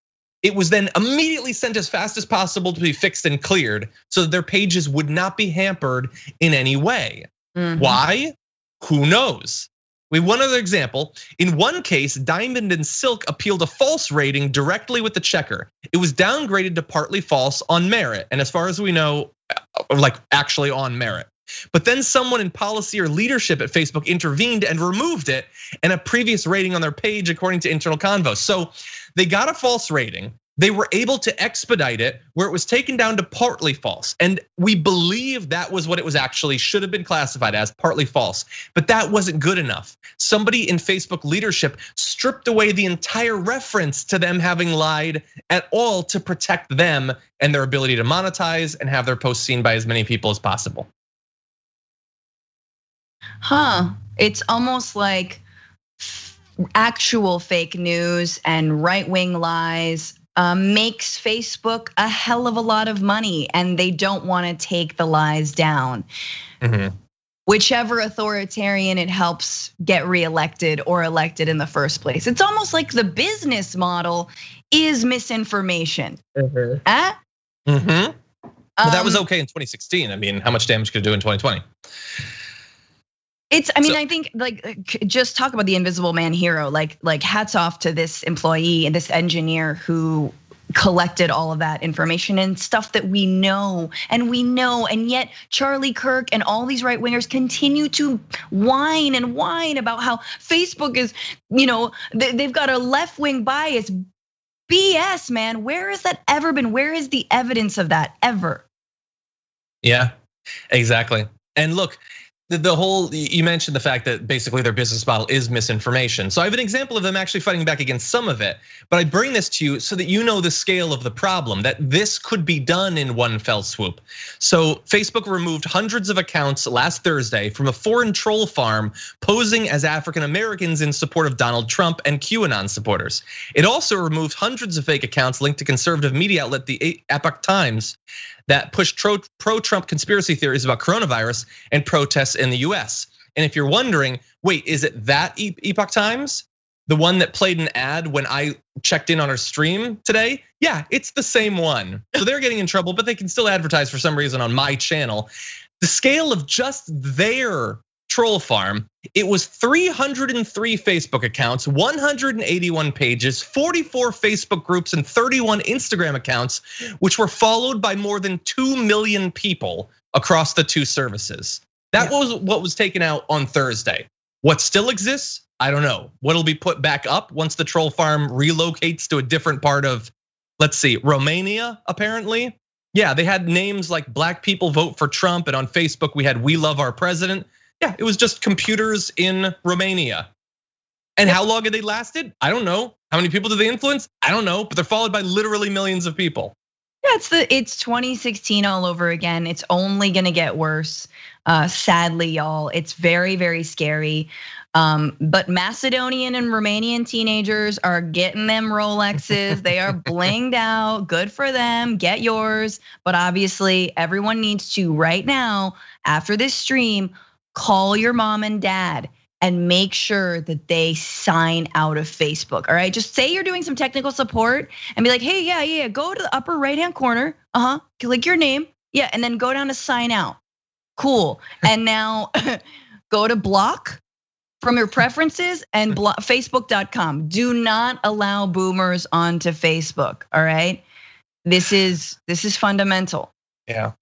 it was then immediately sent as fast as possible to be fixed and cleared so that their pages would not be hampered in any way. Mm-hmm. Why? Who knows? We have one other example. In one case, Diamond and Silk appealed a false rating directly with the checker. It was downgraded to partly false on merit, and as far as we know, like actually on merit. But then someone in policy or leadership at Facebook intervened and removed it and a previous rating on their page according to internal convo. So they got a false rating. They were able to expedite it where it was taken down to partly false. And we believe that was what it was actually should have been classified as, partly false. But that wasn't good enough. Somebody in Facebook leadership stripped away the entire reference to them having lied at all to protect them and their ability to monetize and have their posts seen by as many people as possible. It's almost like actual fake news and right-wing lies makes Facebook a hell of a lot of money, and they don't want to take the lies down. Whichever authoritarian it helps get reelected or elected in the first place. It's almost like the business model is misinformation. But that was okay in 2016. I mean, how much damage could it do in 2020? I think like just talk about the invisible man hero. Like hats off to this employee and this engineer who collected all of that information and stuff that we know, and yet Charlie Kirk and all these right wingers continue to whine about how Facebook is, they've got a left wing bias. BS, man. Where has that ever been? Where is the evidence of that ever? Yeah, exactly. And look, the whole, you mentioned the fact that basically their business model is misinformation. So I have an example of them actually fighting back against some of it, but I bring this to you so that you know the scale of the problem, that this could be done in one fell swoop. So Facebook removed hundreds of accounts last Thursday from a foreign troll farm posing as African Americans in support of Donald Trump and QAnon supporters. It also removed hundreds of fake accounts linked to conservative media outlet the Epoch Times that pushed pro-Trump conspiracy theories about coronavirus and protests in the US. And if you're wondering, wait, is it that Epoch Times? The one that played an ad when I checked in on our stream today? Yeah, it's the same one. So they're getting in trouble, but they can still advertise for some reason on my channel. The scale of just their troll farm, it was 303 Facebook accounts, 181 pages, 44 Facebook groups, and 31 Instagram accounts, which were followed by more than 2 million people across the two services. That was what was taken out on Thursday. What still exists? I don't know. What'll be put back up once the troll farm relocates to a different part of, let's see, Romania, apparently. Yeah, they had names like Black People Vote for Trump, and on Facebook we had We Love Our President. Yeah, it was just computers in Romania. And how long had they lasted? I don't know. How many people did they influence? I don't know, but they're followed by literally millions of people. Yeah, it's 2016 all over again. It's only gonna get worse. Sadly, y'all, it's very, very scary. But Macedonian and Romanian teenagers are getting them Rolexes. They are blinged out. Good for them. Get yours. But obviously, everyone needs to right now, after this stream, call your mom and dad and make sure that they sign out of Facebook. All right, just say you're doing some technical support and be like, hey, yeah, go to the upper right-hand corner. Click your name. Yeah, and then go down to sign out. Cool. And now go to block from your preferences and Facebook.com. Do not allow boomers onto Facebook. All right, this is fundamental. Yeah.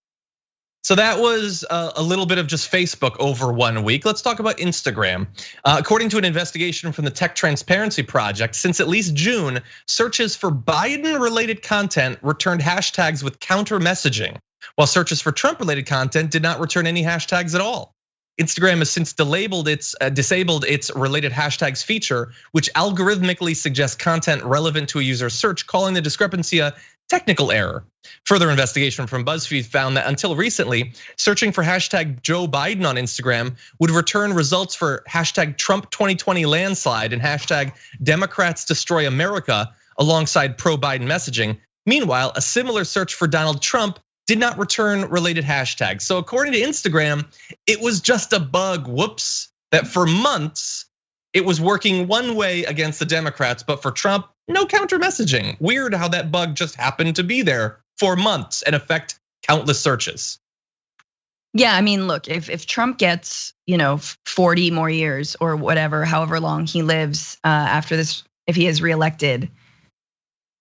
So that was a little bit of just Facebook over 1 week. Let's talk about Instagram. According to an investigation from the Tech Transparency Project, since at least June, searches for Biden-related content returned hashtags with counter messaging, while searches for Trump-related content did not return any hashtags at all. Instagram has since disabled its related hashtags feature, which algorithmically suggests content relevant to a user's search, calling the discrepancy a technical error. Further investigation from BuzzFeed found that until recently, searching for hashtag Joe Biden on Instagram would return results for hashtag Trump 2020 landslide and hashtag Democrats destroy America alongside pro-Biden messaging. Meanwhile, a similar search for Donald Trump did not return related hashtags. So according to Instagram, it was just a bug, whoops, that for months, it was working one way against the Democrats, but for Trump, no counter messaging. Weird how that bug just happened to be there for months and affect countless searches. Yeah, I mean, look, if Trump gets 40 more years or whatever, however long he lives after this, if he is reelected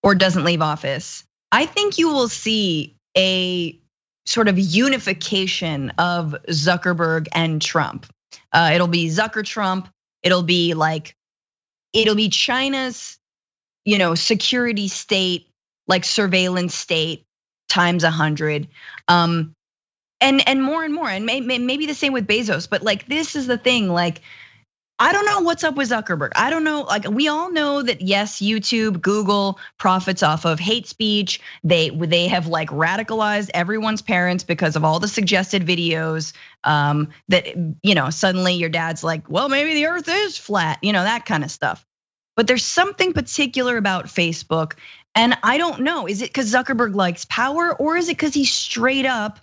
or doesn't leave office, I think you will see a sort of unification of Zuckerberg and Trump. It'll be Zucker Trump. It'll be China's, security state, like surveillance state times 100. And more and more, and maybe the same with Bezos, but like this is the thing, like I don't know what's up with Zuckerberg. I don't know, like we all know that yes, YouTube, Google profits off of hate speech. They have like radicalized everyone's parents because of all the suggested videos that suddenly your dad's like, well, maybe the earth is flat, that kind of stuff. But there's something particular about Facebook, and I don't know, is it because Zuckerberg likes power, or is it because he's straight up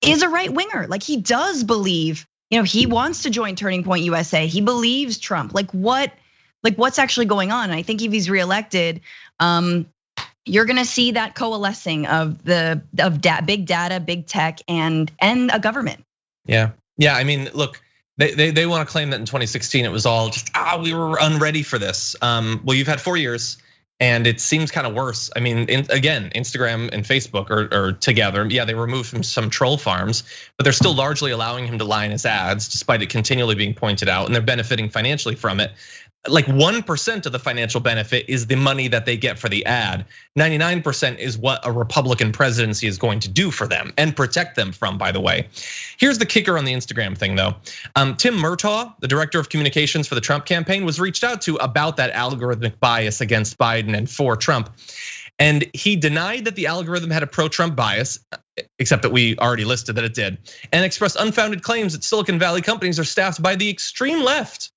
is a right winger? Like he does believe, he wants to join Turning Point USA. He believes Trump. What's actually going on? And I think if he's reelected, you're gonna see that coalescing of big data, big tech, and a government. Yeah. I mean, look, they want to claim that in 2016 it was all just we were unready for this. Well, you've had 4 years. And it seems kind of worse. I mean, again, Instagram and Facebook are together. Yeah, they removed from some troll farms, but they're still largely allowing him to lie in his ads, despite it continually being pointed out, and they're benefiting financially from it. Like 1% of the financial benefit is the money that they get for the ad. 99% is what a Republican presidency is going to do for them and protect them from, by the way. Here's the kicker on the Instagram thing though. Tim Murtaugh, the director of communications for the Trump campaign, was reached out to about that algorithmic bias against Biden and for Trump. And he denied that the algorithm had a pro-Trump bias, except that we already listed that it did, and expressed unfounded claims that Silicon Valley companies are staffed by the extreme left.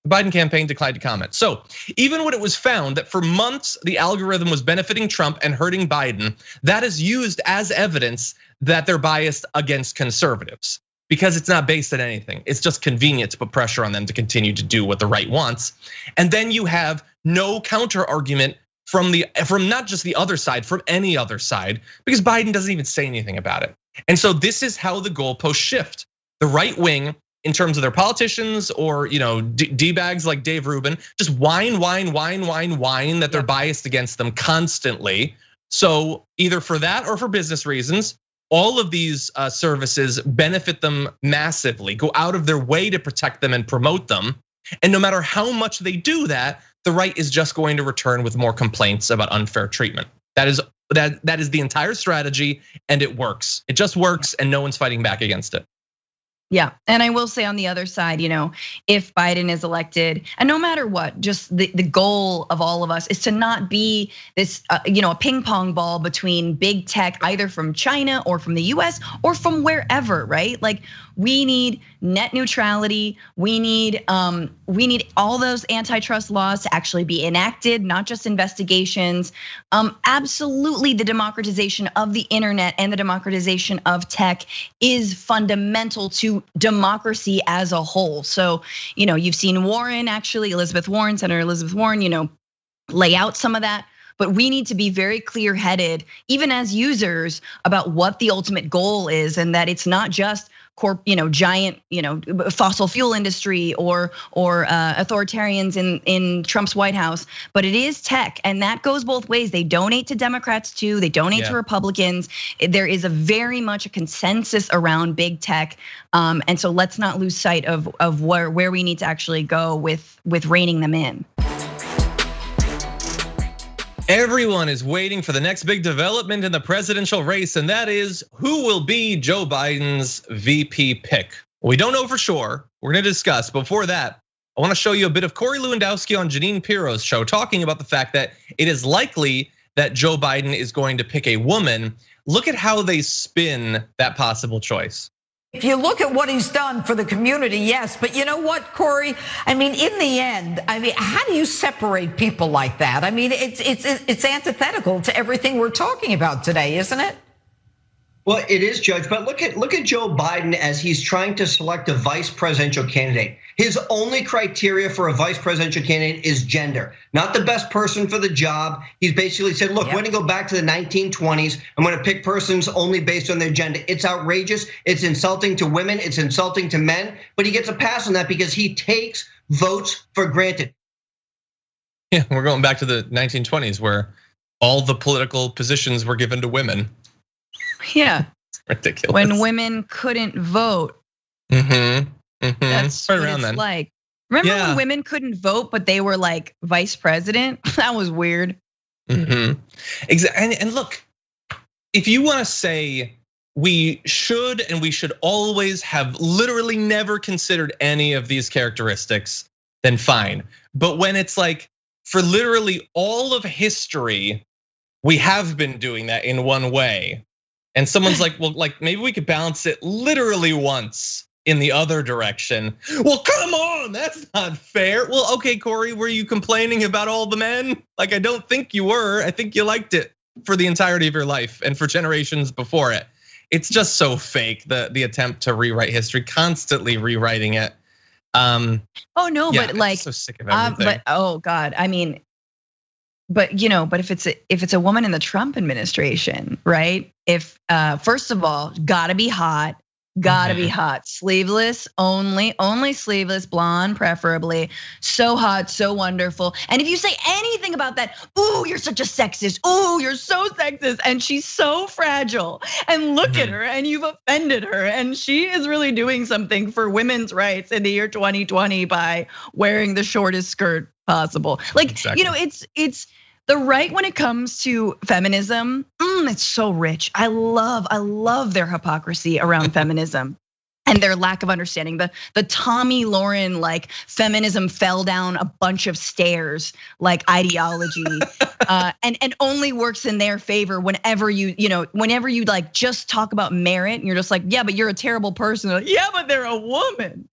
The Biden campaign declined to comment. So even when it was found that for months the algorithm was benefiting Trump and hurting Biden, that is used as evidence that they're biased against conservatives, because it's not based on anything. It's just convenient to put pressure on them to continue to do what the right wants. And then you have no counter argument from not just the other side, from any other side, because Biden doesn't even say anything about it. And so this is how the goalposts shift. The right wing, in terms of their politicians or D-bags like Dave Rubin, just whine that they're biased against them constantly. So either for that or for business reasons, all of these services benefit them massively, go out of their way to protect them and promote them. And no matter how much they do that, the right is just going to return with more complaints about unfair treatment. That is the entire strategy, and it works. It just works, and no one's fighting back against it. Yeah, and I will say on the other side, if Biden is elected, and no matter what, just the goal of all of us is to not be this, a ping pong ball between big tech, either from China or from the US or from wherever, right? Like we need net neutrality. We need all those antitrust laws to actually be enacted, not just investigations. Absolutely, the democratization of the internet and the democratization of tech is fundamental to democracy as a whole. So, you've seen Warren, actually, Senator Elizabeth Warren, lay out some of that. But we need to be very clear-headed, even as users, about what the ultimate goal is, and that it's not just giant, fossil fuel industry or authoritarians in Trump's White House, but it is tech, and that goes both ways. They donate to Democrats too. They donate to Republicans. There is a very much a consensus around big tech, and so let's not lose sight of where we need to actually go with reining them in. Everyone is waiting for the next big development in the presidential race, and that is who will be Joe Biden's VP pick. We don't know for sure. We're gonna discuss. Before that, I wanna show you a bit of Corey Lewandowski on Jeanine Pirro's show, talking about the fact that it is likely that Joe Biden is going to pick a woman. Look at how they spin that possible choice. If you look at what he's done for the community, yes, but you know what, Corey? I mean, in the end, how do you separate people like that? I mean, it's antithetical to everything we're talking about today, isn't it? Well, it is, Judge, but look at Joe Biden as he's trying to select a vice presidential candidate. His only criteria for a vice presidential candidate is gender, not the best person for the job. He's basically said, look, we're going to go back to the 1920s. I'm going to pick persons only based on their gender. It's outrageous. It's insulting to women. It's insulting to men. But he gets a pass on that because he takes votes for granted. Yeah, we're going back to the 1920s where all the political positions were given to women. Yeah, it's ridiculous. When women couldn't vote. That's right what around it's then. like. Remember when women couldn't vote, but they were like vice president? That was weird. Exactly. And look, if you want to say we should always have literally never considered any of these characteristics, then fine. But when it's like for literally all of history, we have been doing that in one way. And someone's like, well, like maybe we could balance it literally once in the other direction. Well, come on, that's not fair. Well, okay, Corey, were you complaining about all the men? Like, I don't think you were. I think you liked it for the entirety of your life and for generations before it. It's just so fake, the attempt to rewrite history, constantly rewriting it. Oh no, yeah, but like, I'm so sick of everything. but oh God, I mean, but if it's a woman in the Trump administration, right? If first of all, gotta be hot, be hot, sleeveless only sleeveless, blonde preferably, so hot, so wonderful. And if you say anything about that, ooh, you're such a sexist, ooh, you're so sexist, and she's so fragile, and look at her, and you've offended her, and she is really doing something for women's rights in the year 2020 by wearing the shortest skirt possible. Like, exactly. It's the right when it comes to feminism, it's so rich. I love their hypocrisy around feminism and their lack of understanding. The Tommy Lauren like feminism fell down a bunch of stairs like ideology, and only works in their favor whenever you like just talk about merit and you're just like, yeah, but you're a terrible person. Like, yeah, but they're a woman.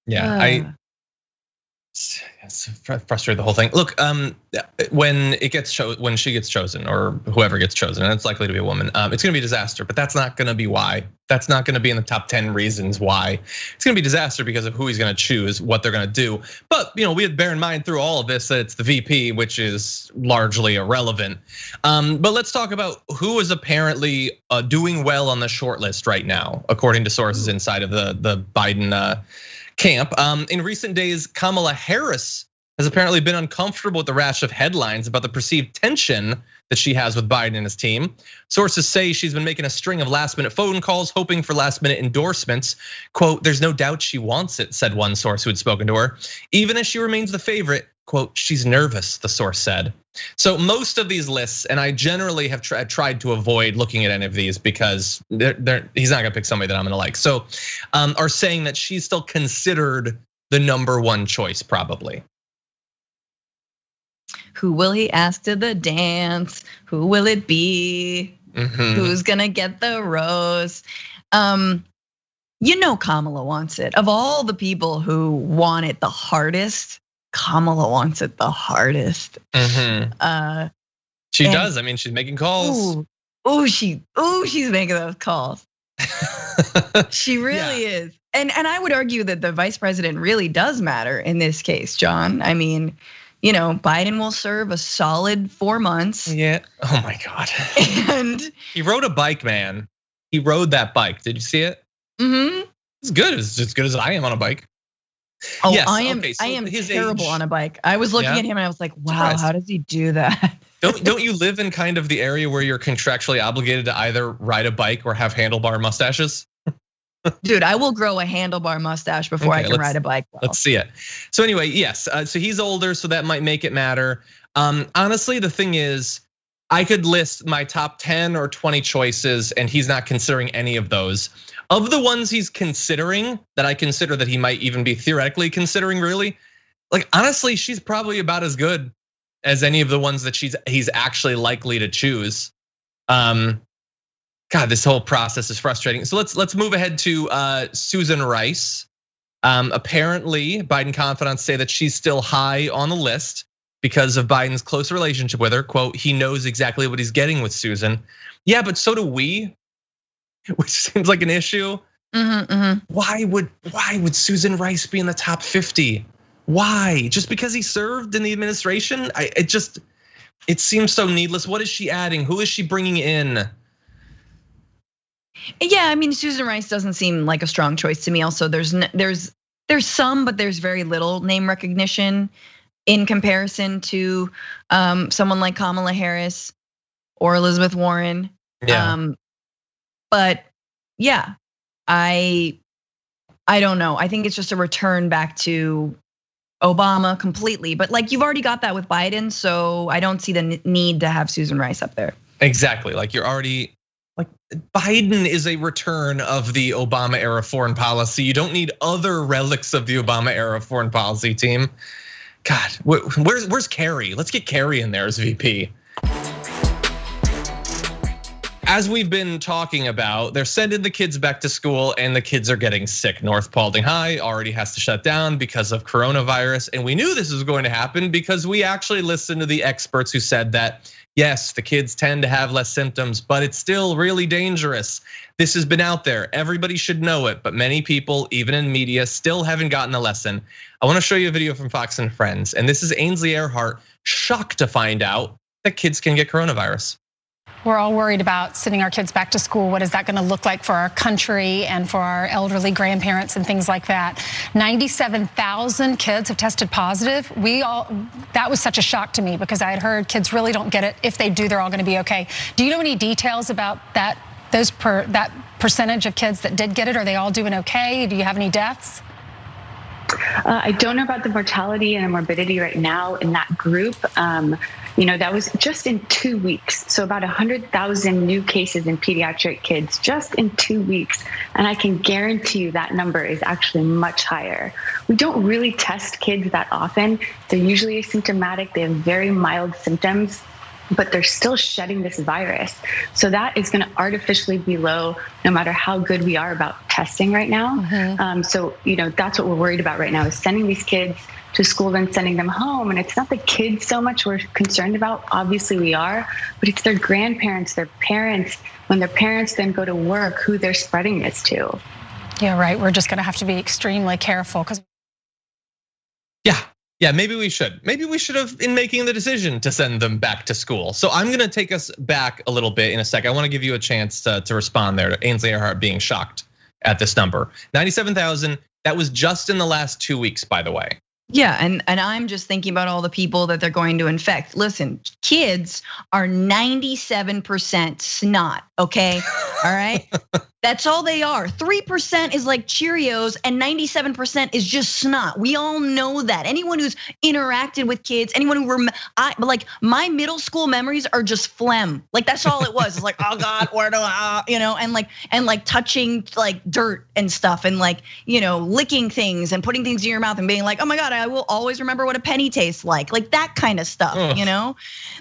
Yeah, it's frustrated the whole thing. Look, when she gets chosen or whoever gets chosen, and it's likely to be a woman, it's gonna be a disaster, but that's not gonna be why. That's not gonna be in the top 10 reasons why. It's gonna be a disaster because of who he's gonna choose, what they're gonna do. But we have to bear in mind through all of this that it's the VP, which is largely irrelevant. But let's talk about who is apparently doing well on the short list right now, according to sources inside of the Biden camp. In recent days, Kamala Harris has apparently been uncomfortable with the rash of headlines about the perceived tension that she has with Biden and his team. Sources say she's been making a string of last-minute phone calls, hoping for last-minute endorsements. Quote, there's no doubt she wants it, said one source who had spoken to her. Even as she remains the favorite, quote, she's nervous, the source said. So most of these lists, and I generally have tried to avoid looking at any of these because he's not gonna pick somebody that I'm gonna like. So are saying that she's still considered the #1 choice, probably. Who will he ask to the dance? Who will it be? Who's gonna get the rose? Kamala wants it. Of all the people who want it the hardest, Kamala wants it the hardest. She does. I mean, she's making calls. She's making those calls. She really is. And I would argue that the vice president really does matter in this case, John. I mean, Biden will serve a solid 4 months. Yeah. Oh my God. And he rode a bike, man. He rode that bike. Did you see it? It's good. It's as good as I am on a bike. Oh, yes, I am terrible on a bike. I was looking at him and I was like, wow, how does he do that? Don't you live in kind of the area where you're contractually obligated to either ride a bike or have handlebar mustaches? Dude, I will grow a handlebar mustache before I can ride a bike. Well. Let's see it. So anyway, yes, so he's older, so that might make it matter. Honestly, the thing is, I could list my top 10 or 20 choices and he's not considering any of those. Of the ones he's considering, that I consider that he might even be theoretically considering really, like honestly, she's probably about as good as any of the ones that he's actually likely to choose. God, this whole process is frustrating. So let's move ahead to Susan Rice. Apparently, Biden confidants say that she's still high on the list because of Biden's close relationship with her. Quote, he knows exactly what he's getting with Susan. Yeah, but so do we. which seems like an issue. Why would Susan Rice be in the top 50? Why? Just because he served in the administration? It seems so needless. What is she adding? Who is she bringing in? Yeah, I mean, Susan Rice doesn't seem like a strong choice to me. Also, there's some, but there's very little name recognition in comparison to someone like Kamala Harris or Elizabeth Warren. Yeah. But yeah, I don't know. I think it's just a return back to Obama completely. But like, you've already got that with Biden, so I don't see the need to have Susan Rice up there. Exactly. Like, you're already, like, Biden is a return of the Obama era foreign policy. You don't need other relics of the Obama era foreign policy team. God, where's Kerry? Let's get Kerry in there as VP. As we've been talking about, they're sending the kids back to school and the kids are getting sick. North Paulding High already has to shut down because of coronavirus. And we knew this was going to happen because we actually listened to the experts who said that, yes, the kids tend to have less symptoms, but it's still really dangerous. This has been out there. Everybody should know it, but many people, even in media, still haven't gotten the lesson. I wanna show you a video from Fox and Friends. And this is Ainsley Earhart, shocked to find out that kids can get coronavirus. We're all worried about sending our kids back to school. What is that going to look like for our country and for our elderly grandparents and things like that? 97,000 kids have tested positive. That was such a shock to me because I had heard kids really don't get it. If they do, they're all going to be okay. Do you know any details about that percentage of kids that did get it? Are they all doing okay? Do you have any deaths? I don't know about the mortality and the morbidity right now in that group. That was just in 2 weeks. So about 100,000 new cases in pediatric kids just in 2 weeks. And I can guarantee you that number is actually much higher. We don't really test kids that often. They're usually asymptomatic. They have very mild symptoms, but they're still shedding this virus. So that is going to artificially be low no matter how good we are about testing right now. So that's what we're worried about right now is sending these kids to school and sending them home. And it's not the kids so much we're concerned about. Obviously we are, but it's their grandparents, their parents. When their parents then go to work, who they're spreading this to. Yeah, right. We're just going to have to be extremely careful because. Yeah, maybe we should. Maybe we should have in making the decision to send them back to school. So I'm gonna take us back a little bit in a sec. I wanna give you a chance to respond there to Ainsley Earhart being shocked at this number. 97,000, that was just in the last 2 weeks, by the way. Yeah, and I'm just thinking about all the people that they're going to infect. Listen, kids are 97% snot, okay? All right? That's all they are. 3% is like Cheerios and 97% is just snot. We all know that. Anyone who's interacted with kids, anyone who like my middle school memories are just phlegm. Like that's all it was. It's like, oh God, where do I, and like touching like dirt and stuff and like, licking things and putting things in your mouth and being like, oh my God, I will always remember what a penny tastes like that kind of stuff,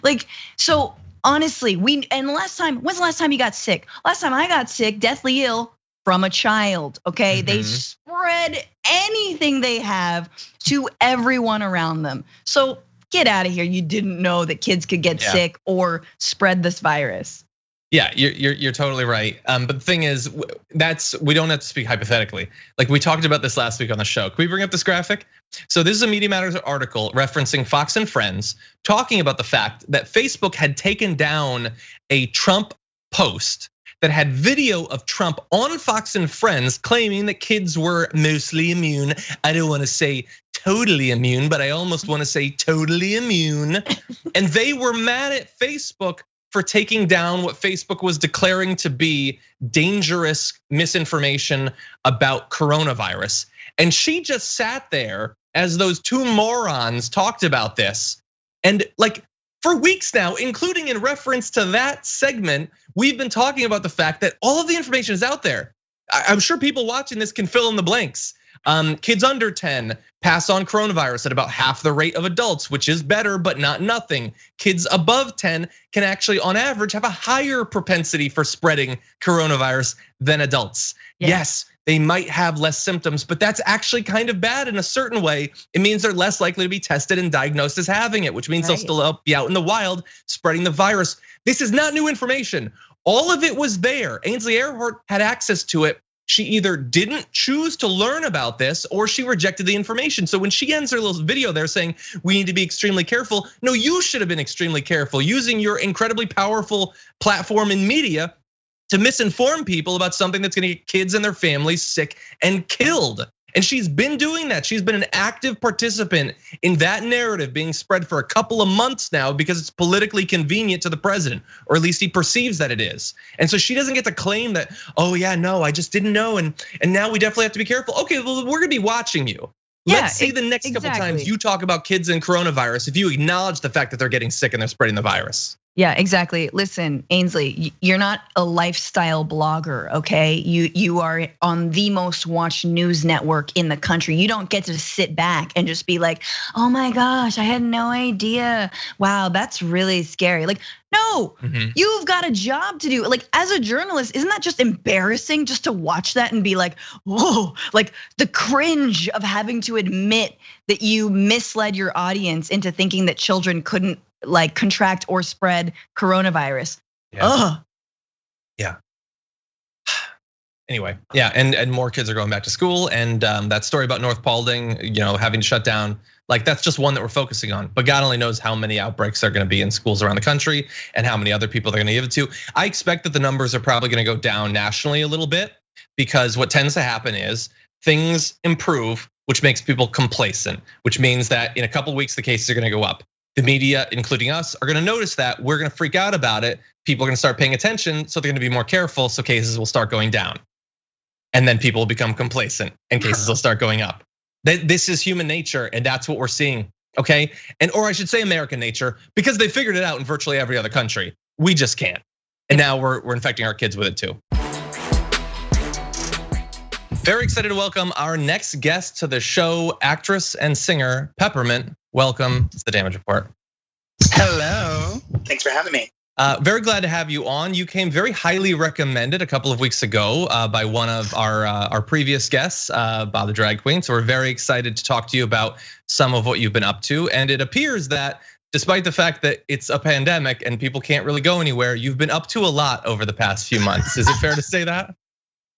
Like, so honestly, when's the last time you got sick? Last time I got sick, deathly ill from a child, okay? They spread anything they have to everyone around them. So get out of here. You didn't know that kids could get sick or spread this virus. Yeah, you're totally right. But the thing is, we don't have to speak hypothetically. Like we talked about this last week on the show. Can we bring up this graphic? So this is a Media Matters article referencing Fox and Friends, talking about the fact that Facebook had taken down a Trump post that had video of Trump on Fox and Friends claiming that kids were mostly immune. I don't want to say totally immune, but I almost want to say totally immune. And they were mad at Facebook for taking down what Facebook was declaring to be dangerous misinformation about coronavirus. And she just sat there as those two morons talked about this. And like for weeks now, including in reference to that segment, we've been talking about the fact that all of the information is out there. I'm sure people watching this can fill in the blanks. Kids under 10 pass on coronavirus at about half the rate of adults, which is better, but not nothing. Kids above 10 can actually, on average, have a higher propensity for spreading coronavirus than adults. Yes, they might have less symptoms, but that's actually kind of bad in a certain way. It means they're less likely to be tested and diagnosed as having it, which means they'll still be out in the wild spreading the virus. This is not new information. All of it was there. Ainsley Earhardt had access to it. She either didn't choose to learn about this or she rejected the information. So when she ends her little video there saying we need to be extremely careful, no, you should have been extremely careful using your incredibly powerful platform in media to misinform people about something that's gonna get kids and their families sick and killed. And she's been doing that. She's been an active participant in that narrative being spread for a couple of months now because it's politically convenient to the president, or at least he perceives that it is. And so she doesn't get to claim that, oh yeah, no, I just didn't know. And now we definitely have to be careful. Okay, well, we're gonna be watching you. Let's see the next couple times you talk about kids and coronavirus, if you acknowledge the fact that they're getting sick and they're spreading the virus. Yeah, exactly. Listen, Ainsley, you're not a lifestyle blogger, okay? You are on the most watched news network in the country. You don't get to sit back and just be like, oh my gosh, I had no idea. Wow, that's really scary. Like, no, you've got a job to do. Like, as a journalist, isn't that just embarrassing just to watch that and be like, whoa, like the cringe of having to admit that you misled your audience into thinking that children couldn't like contract or spread coronavirus. Yeah. Anyway, yeah, and more kids are going back to school, and that story about North Paulding, having to shut down, like that's just one that we're focusing on. But God only knows how many outbreaks are going to be in schools around the country, and how many other people they're going to give it to. I expect that the numbers are probably going to go down nationally a little bit, because what tends to happen is things improve, which makes people complacent, which means that in a couple weeks the cases are going to go up. The media, including us, are gonna notice that. We're gonna freak out about it. People are gonna start paying attention, so they're gonna be more careful, so cases will start going down. And then people will become complacent and cases will start going up. This is human nature, and that's what we're seeing, okay? Or I should say American nature, because they figured it out in virtually every other country. We just can't. And now we're infecting our kids with it too. Very excited to welcome our next guest to the show, actress and singer Peppermint. Welcome to the Damage Report. Hello, thanks for having me. Very glad to have you on. You came very highly recommended a couple of weeks ago by one of our previous guests, Bob the Drag Queen. So we're very excited to talk to you about some of what you've been up to. And it appears that despite the fact that it's a pandemic and people can't really go anywhere, you've been up to a lot over the past few months. Is it fair to say that?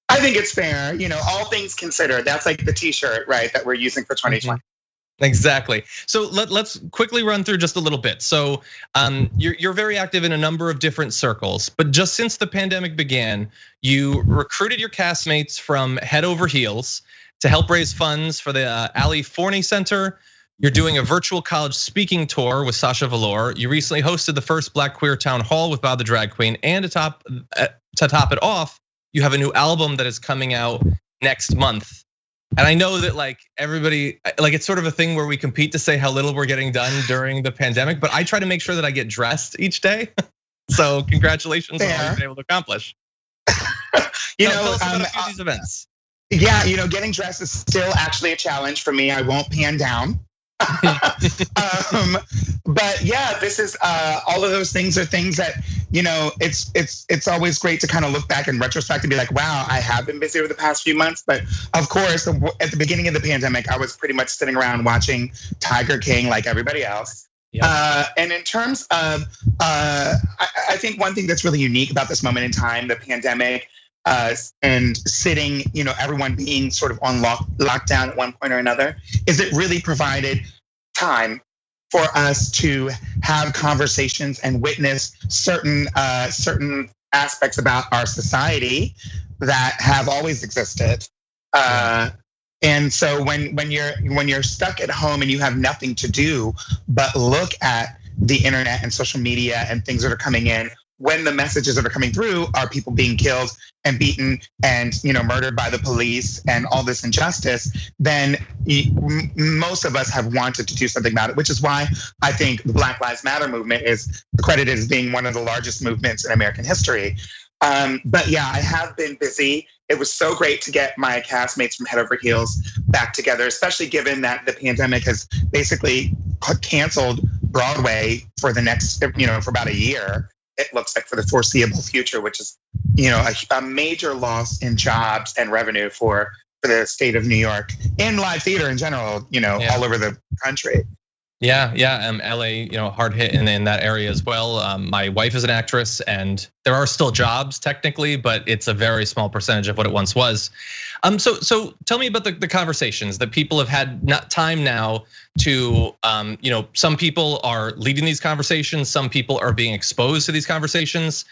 I think it's fair, all things considered. That's like the t-shirt, right, that we're using for 2020. Exactly. So let's quickly run through just a little bit. So you're very active in a number of different circles, but just since the pandemic began, you recruited your castmates from head over heels to help raise funds for the Ali Forney Center. You're doing a virtual college speaking tour with Sasha Velour. You recently hosted the first Black Queer Town Hall with Bob the Drag Queen, and to top it off, you have a new album that is coming out next month. And I know that like everybody, like it's sort of a thing where we compete to say how little we're getting done during the pandemic, but I try to make sure that I get dressed each day. So congratulations on what you've been able to accomplish. Tell us about a few of these events. Yeah, getting dressed is still actually a challenge for me. I won't pan down. But yeah, this is all of those things are things that it's always great to kind of look back in retrospect and be like, wow, I have been busy over the past few months. But of course, at the beginning of the pandemic, I was pretty much sitting around watching Tiger King like everybody else. Yep. And in terms of, I think one thing that's really unique about this moment in time, the pandemic, and sitting, everyone being sort of on lockdown at one point or another, is it really provided time for us to have conversations and witness certain aspects about our society that have always existed. And so when you're stuck at home and you have nothing to do but look at the internet and social media and things that are coming in, when the messages that are coming through are people being killed and beaten and murdered by the police and all this injustice, then most of us have wanted to do something about it, which is why I think the Black Lives Matter movement is credited as being one of the largest movements in American history. But yeah, I have been busy. It was so great to get my castmates from Head Over Heels back together, especially given that the pandemic has basically canceled Broadway for the next, for about a year. It looks like for the foreseeable future, which is, a major loss in jobs and revenue for the state of New York and live theater in general, all over the country. Yeah, LA, hard hit in that area as well. My wife is an actress, and there are still jobs technically, but it's a very small percentage of what it once was. So tell me about the conversations that people have had time now to, some people are leading these conversations, some people are being exposed to these conversations.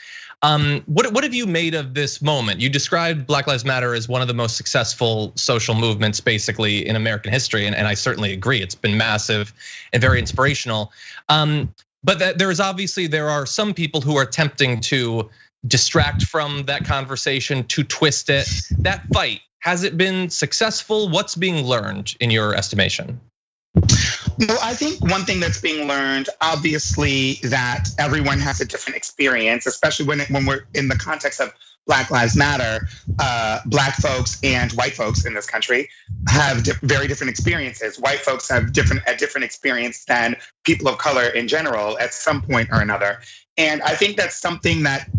What have you made of this moment? You described Black Lives Matter as one of the most successful social movements basically in American history, and I certainly agree. It's been massive and very inspirational. But there are some people who are attempting to distract from that conversation, to twist it. That fight, has it been successful? What's being learned in your estimation? Well, I think one thing that's being learned, obviously, that everyone has a different experience, especially when we're in the context of Black Lives Matter. Black folks and white folks in this country have very different experiences. White folks have a different experience than people of color in general at some point or another. And I think that's something that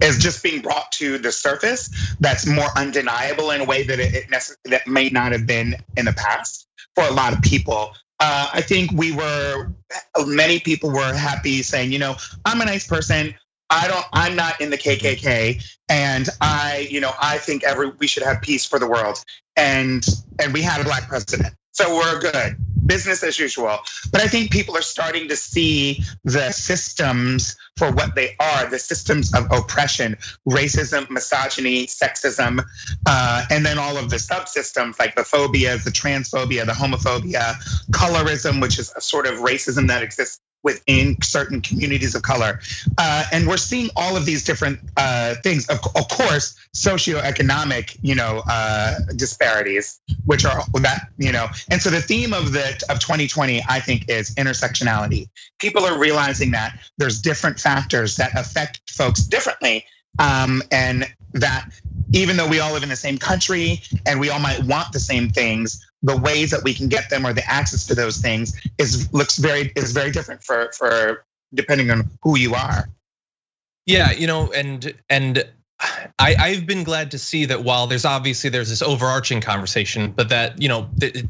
is just being brought to the surface that's more undeniable in a way that that may not have been in the past for a lot of people. I think many people were happy saying, I'm a nice person. I'm not in the KKK, and I think we should have peace for the world, and we had a Black president, so we're good, business as usual. But I think people are starting to see the systems for what they are, the systems of oppression, racism, misogyny, sexism, and then all of the subsystems like the phobias, the transphobia, the homophobia, colorism, which is a sort of racism that exists within certain communities of color. And we're seeing all of these different things. Of course, socioeconomic, disparities, which are that, and so the theme of 2020, I think, is intersectionality. People are realizing that there's different factors that affect folks differently. And that even though we all live in the same country and we all might want the same things, the ways that we can get them or the access to those things is very different for depending on who you are. Yeah, and I've been glad to see that while there's this overarching conversation, but that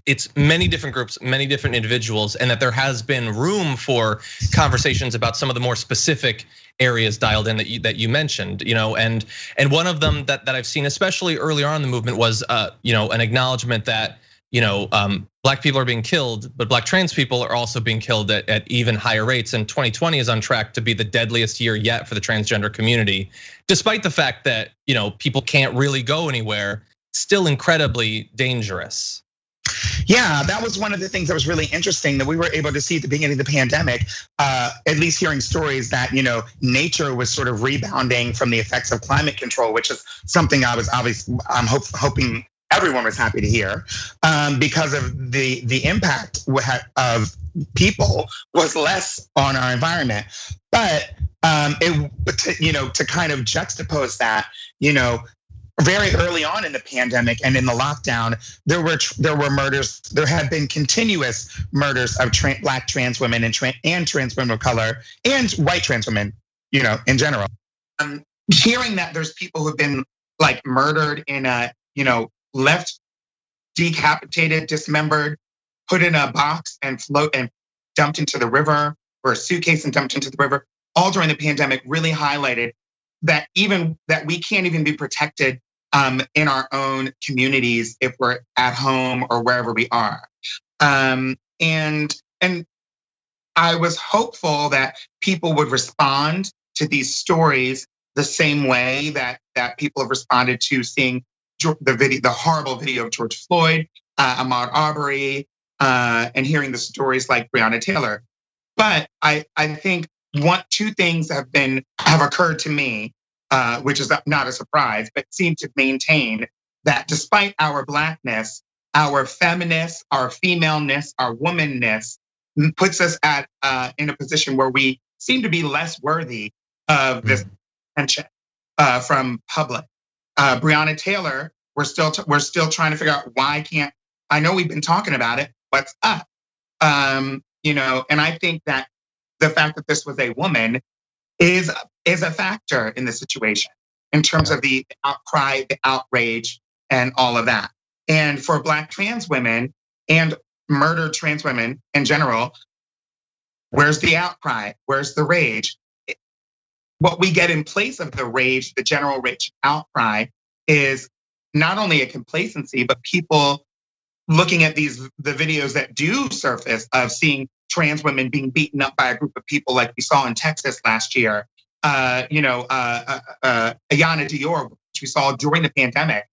it's many different groups, many different individuals, and that there has been room for conversations about some of the more specific areas dialed in that you mentioned, and one of them that I've seen, especially earlier on in the movement, was an acknowledgement that Black people are being killed, but Black trans people are also being killed at even higher rates. And 2020 is on track to be the deadliest year yet for the transgender community, despite the fact that people can't really go anywhere. Still incredibly dangerous. Yeah, that was one of the things that was really interesting that we were able to see at the beginning of the pandemic, at least hearing stories that, nature was sort of rebounding from the effects of climate control, which is something I'm hoping everyone was happy to hear, because of the impact of people was less on our environment. But to kind of juxtapose that, very early on in the pandemic and in the lockdown, there were murders. There had been continuous murders of Black trans women and trans women of color and white trans women, in general. Hearing that there's people who've been like murdered in a, left decapitated, dismembered, put in a box and dumped into the river, or a suitcase and dumped into the river, all during the pandemic, really highlighted that we can't even be protected in our own communities if we're at home or wherever we are. And I was hopeful that people would respond to these stories the same way that people have responded to seeing the horrible video of George Floyd, Ahmaud Arbery, and hearing the stories like Breonna Taylor. But I think two things have occurred to me, which is not a surprise, but seem to maintain that despite our Blackness, our feminist, our femaleness, our womanness puts us in a position where we seem to be less worthy of this attention from public. Breonna Taylor, we're still trying to figure out why can't. I know we've been talking about it. What's up? And I think that the fact that this was a woman is a factor in the situation in terms of the outcry, the outrage, and all of that. And for Black trans women and murdered trans women in general, Where's the outcry? Where's the rage? What we get in place of the rage, the general rage outcry, is not only a complacency, but people looking at the videos that do surface of seeing trans women being beaten up by a group of people like we saw in Texas last year. Ayanna Dior, which we saw during the pandemic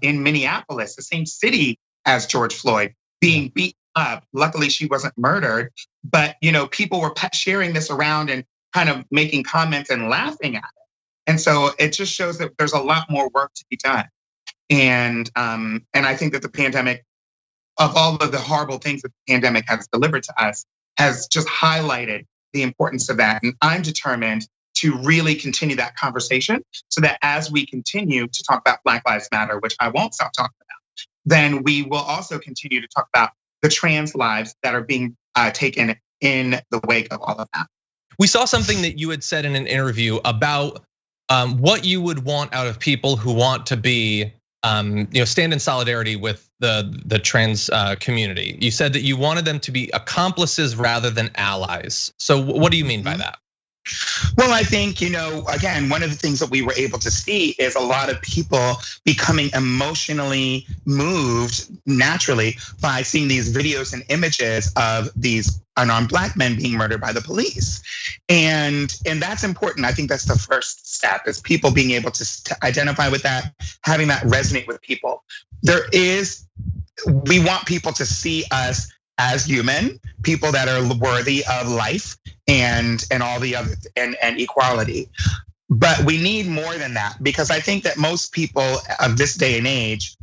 in Minneapolis, the same city as George Floyd, being beaten up. Luckily, she wasn't murdered, but people were sharing this around and kind of making comments and laughing at it. And so it just shows that there's a lot more work to be done. And I think that the pandemic, of all of the horrible things that the pandemic has delivered to us, has just highlighted the importance of that. And I'm determined to really continue that conversation so that as we continue to talk about Black Lives Matter, which I won't stop talking about, then we will also continue to talk about the trans lives that are being taken in the wake of all of that. We saw something that you had said in an interview about what you would want out of people who want to be, stand in solidarity with the trans community. You said that you wanted them to be accomplices rather than allies. So what do you mean by that? Well, I think, again, one of the things that we were able to see is a lot of people becoming emotionally moved naturally by seeing these videos and images of these unarmed Black men being murdered by the police. And that's important. I think that's the first step, is people being able to identify with that, having that resonate with people. We want people to see us as human, people that are worthy of life and all the other and equality. But we need more than that, because I think that most people of this day and age,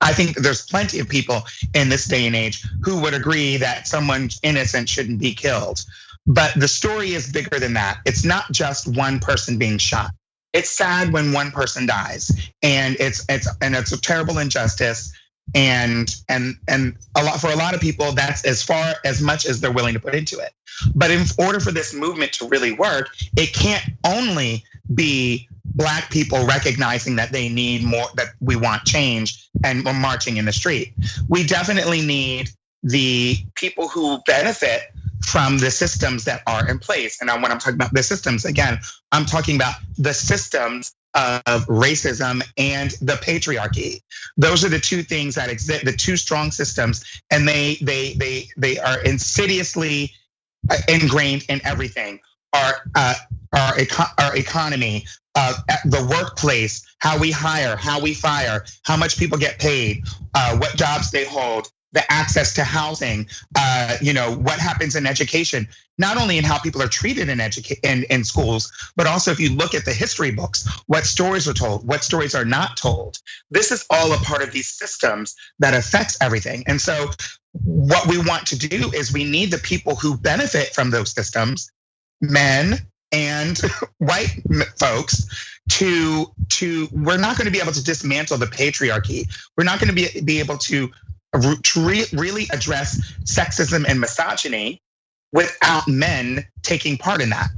I think there's plenty of people in this day and age who would agree that someone innocent shouldn't be killed. But the story is bigger than that. It's not just one person being shot. It's sad when one person dies, and it's a terrible injustice. And for a lot of people, that's as much as they're willing to put into it. But in order for this movement to really work, it can't only be Black people recognizing that they need more, that we want change, and we're marching in the street. We definitely need the people who benefit from the systems that are in place. And when I'm talking about the systems, again, I'm talking about the systems of racism and the patriarchy. Those are the two things that exist, the two strong systems, and they are insidiously ingrained in everything. Our economy, the workplace, how we hire, how we fire, how much people get paid, what jobs they hold, the access to housing, what happens in education, not only in how people are treated in schools, but also if you look at the history books, what stories are told, what stories are not told. This is all a part of these systems that affects everything. And so what we want to do is we need the people who benefit from those systems, men and white folks, we're not going to be able to dismantle the patriarchy. We're not going to be able to really address sexism and misogyny without men taking part in that.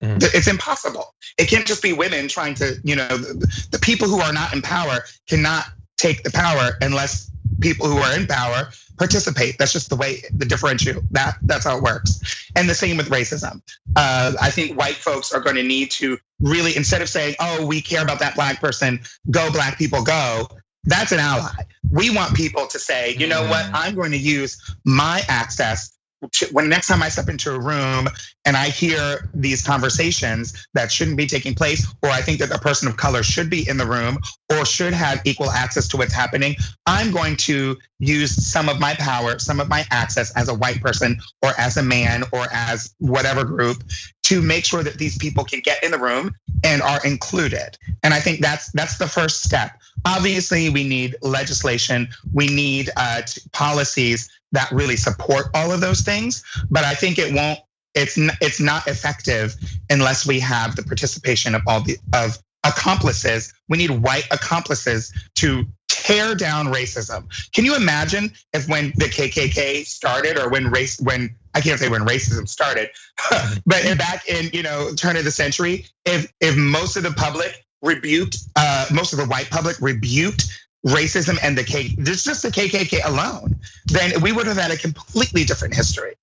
It's impossible. It can't just be women trying to, the people who are not in power cannot take the power unless people who are in power participate. That's just the way, the differential, that's how it works. And the same with racism. I think white folks are going to need to really, instead of saying, oh, we care about that Black person, go Black people go, that's an ally. We want people to say, you know what, I'm going to use my access when next time I step into a room and I hear these conversations that shouldn't be taking place, or I think that a person of color should be in the room or should have equal access to what's happening, I'm going to use some of my power, some of my access as a white person or as a man or as whatever group to make sure that these people can get in the room and are included. And I think that's the first step. Obviously, we need legislation, we need policies that really support all of those things, but I think it's not effective unless we have the participation of of accomplices. We need white accomplices to tear down racism. Can you imagine if when the KKK started, or when I can't say when racism started, but back in turn of the century, if most of the public rebuked, most of the white public rebuked racism and just the KKK alone, then we would have had a completely different history.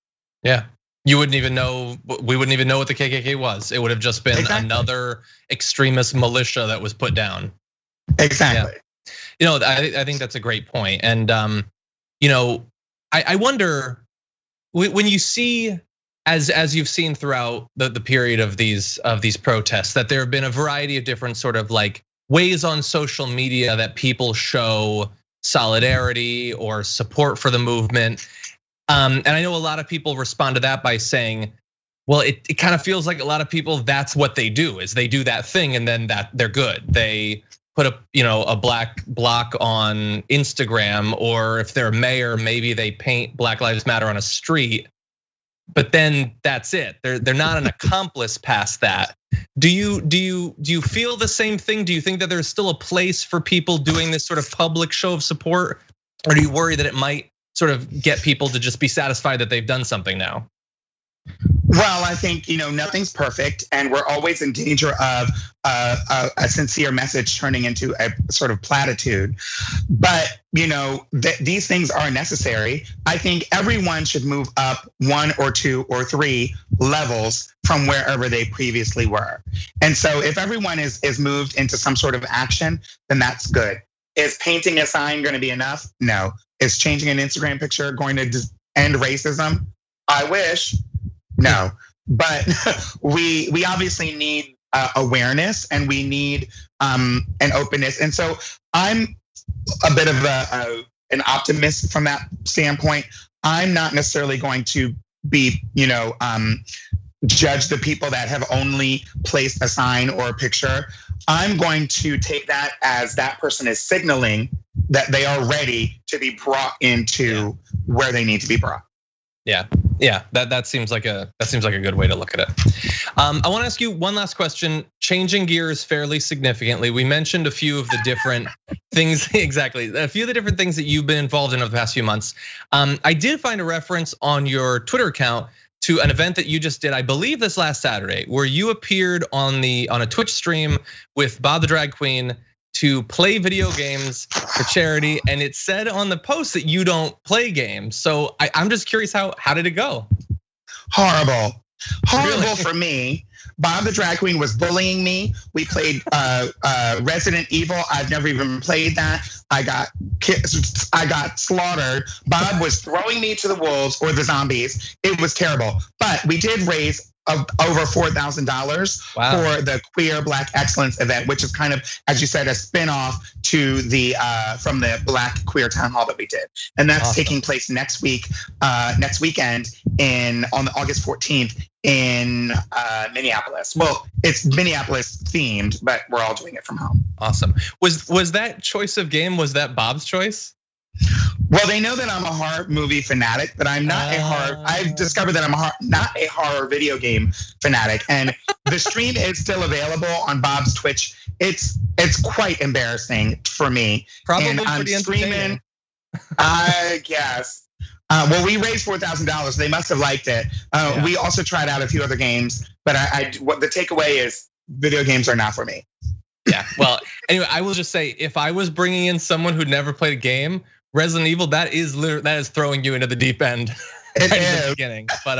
Yeah. You wouldn't even know. We wouldn't even know what the KKK was. It would have just been another extremist militia that was put down. Exactly. Yeah. I think that's a great point. And I wonder when you see, as you've seen throughout the period of these protests, that there have been a variety of different sort of like ways on social media that people show solidarity or support for the movement. And I know a lot of people respond to that by saying, well, it kind of feels like a lot of people, that's what they do, is they do that thing and then that they're good. They put a black block on Instagram, or if they're a mayor, maybe they paint Black Lives Matter on a street, but then that's it. They're not an accomplice past that. Do you feel the same thing? Do you think that there's still a place for people doing this sort of public show of support? Or do you worry that it might sort of get people to just be satisfied that they've done something now? Well, I think, nothing's perfect, and we're always in danger of a sincere message turning into a sort of platitude. But, these things are necessary. I think everyone should move up 1 or 2 or 3 levels from wherever they previously were. And so if everyone is moved into some sort of action, then that's good. Is painting a sign going to be enough? No. Is changing an Instagram picture going to end racism? I wish. No, but we obviously need awareness, and we need an openness. And so I'm a bit of an optimist from that standpoint. I'm not necessarily going to be, judge the people that have only placed a sign or a picture. I'm going to take that as that person is signaling that they are ready to be brought into where they need to be brought. Yeah, that seems like a good way to look at it. I want to ask you one last question, changing gears fairly significantly. We mentioned a few of the different things, exactly, a few of the different things that you've been involved in over the past few months. I did find a reference on your Twitter account to an event that you just did, I believe this last Saturday, where you appeared on a Twitch stream with Bob the Drag Queen to play video games for charity, and it said on the post that you don't play games. So I'm just curious, how did it go? Horrible really? For me. Bob the Drag Queen was bullying me. We played Resident Evil. I've never even played that. I got slaughtered. Bob was throwing me to the wolves or the zombies. It was terrible. But we did raise over $4,000 for the Queer Black Excellence event, which is kind of, as you said, a spinoff to from the Black Queer Town Hall that we did, and that's taking place next weekend on August 14th in Minneapolis. Well, it's Minneapolis themed, but we're all doing it from home. Awesome. Was that choice of game? Was that Bob's choice? Well, they know that I'm a horror movie fanatic, but I'm not a horror. I've discovered that I'm not a horror video game fanatic, and the stream is still available on Bob's Twitch. It's quite embarrassing for me. Probably and I'm streaming. I guess. Well, we raised $4,000. They must have liked it. We also tried out a few other games, but what the takeaway is, video games are not for me. Yeah. Well, anyway, I will just say, if I was bringing in someone who'd never played a game, Resident Evil, that is throwing you into the deep end right at the beginning. But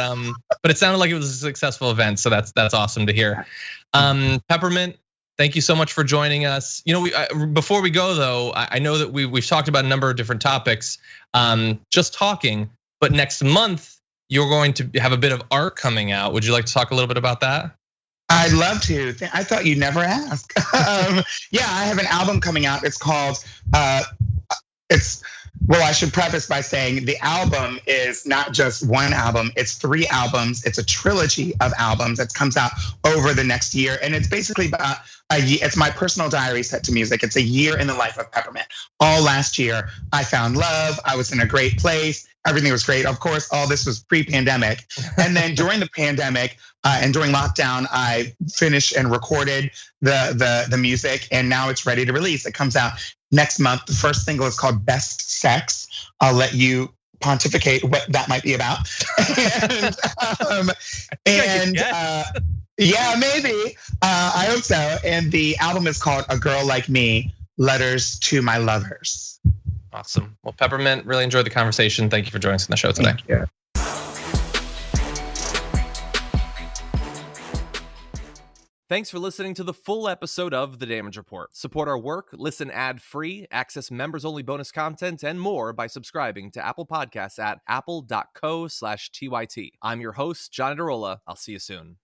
it sounded like it was a successful event, so that's awesome to hear. Peppermint, thank you so much for joining us. Before we go though, I know that we've talked about a number of different topics, just talking. But next month you're going to have a bit of art coming out. Would you like to talk a little bit about that? I'd love to. I thought you'd never ask. Yeah, I have an album coming out. It's called. Well, I should preface by saying the album is not just one album, it's 3 albums. It's a trilogy of albums that comes out over the next year. And it's basically about it's my personal diary set to music. It's a year in the life of Peppermint. All last year, I found love. I was in a great place. Everything was great. Of course, all this was pre-pandemic. And then during the pandemic and during lockdown, I finished and recorded the music, and now it's ready to release. It comes out next month. The first single is called Best Sex. I'll let you pontificate what that might be about. Yeah, maybe. I hope so. And the album is called A Girl Like Me, Letters to My Lovers. Awesome. Well, Peppermint, really enjoyed the conversation. Thank you for joining us on the show today. Thank you. Thanks for listening to the full episode of The Damage Report. Support our work, listen ad-free, access members-only bonus content, and more by subscribing to Apple Podcasts at apple.co/TYT. I'm your host, John Adarola. I'll see you soon.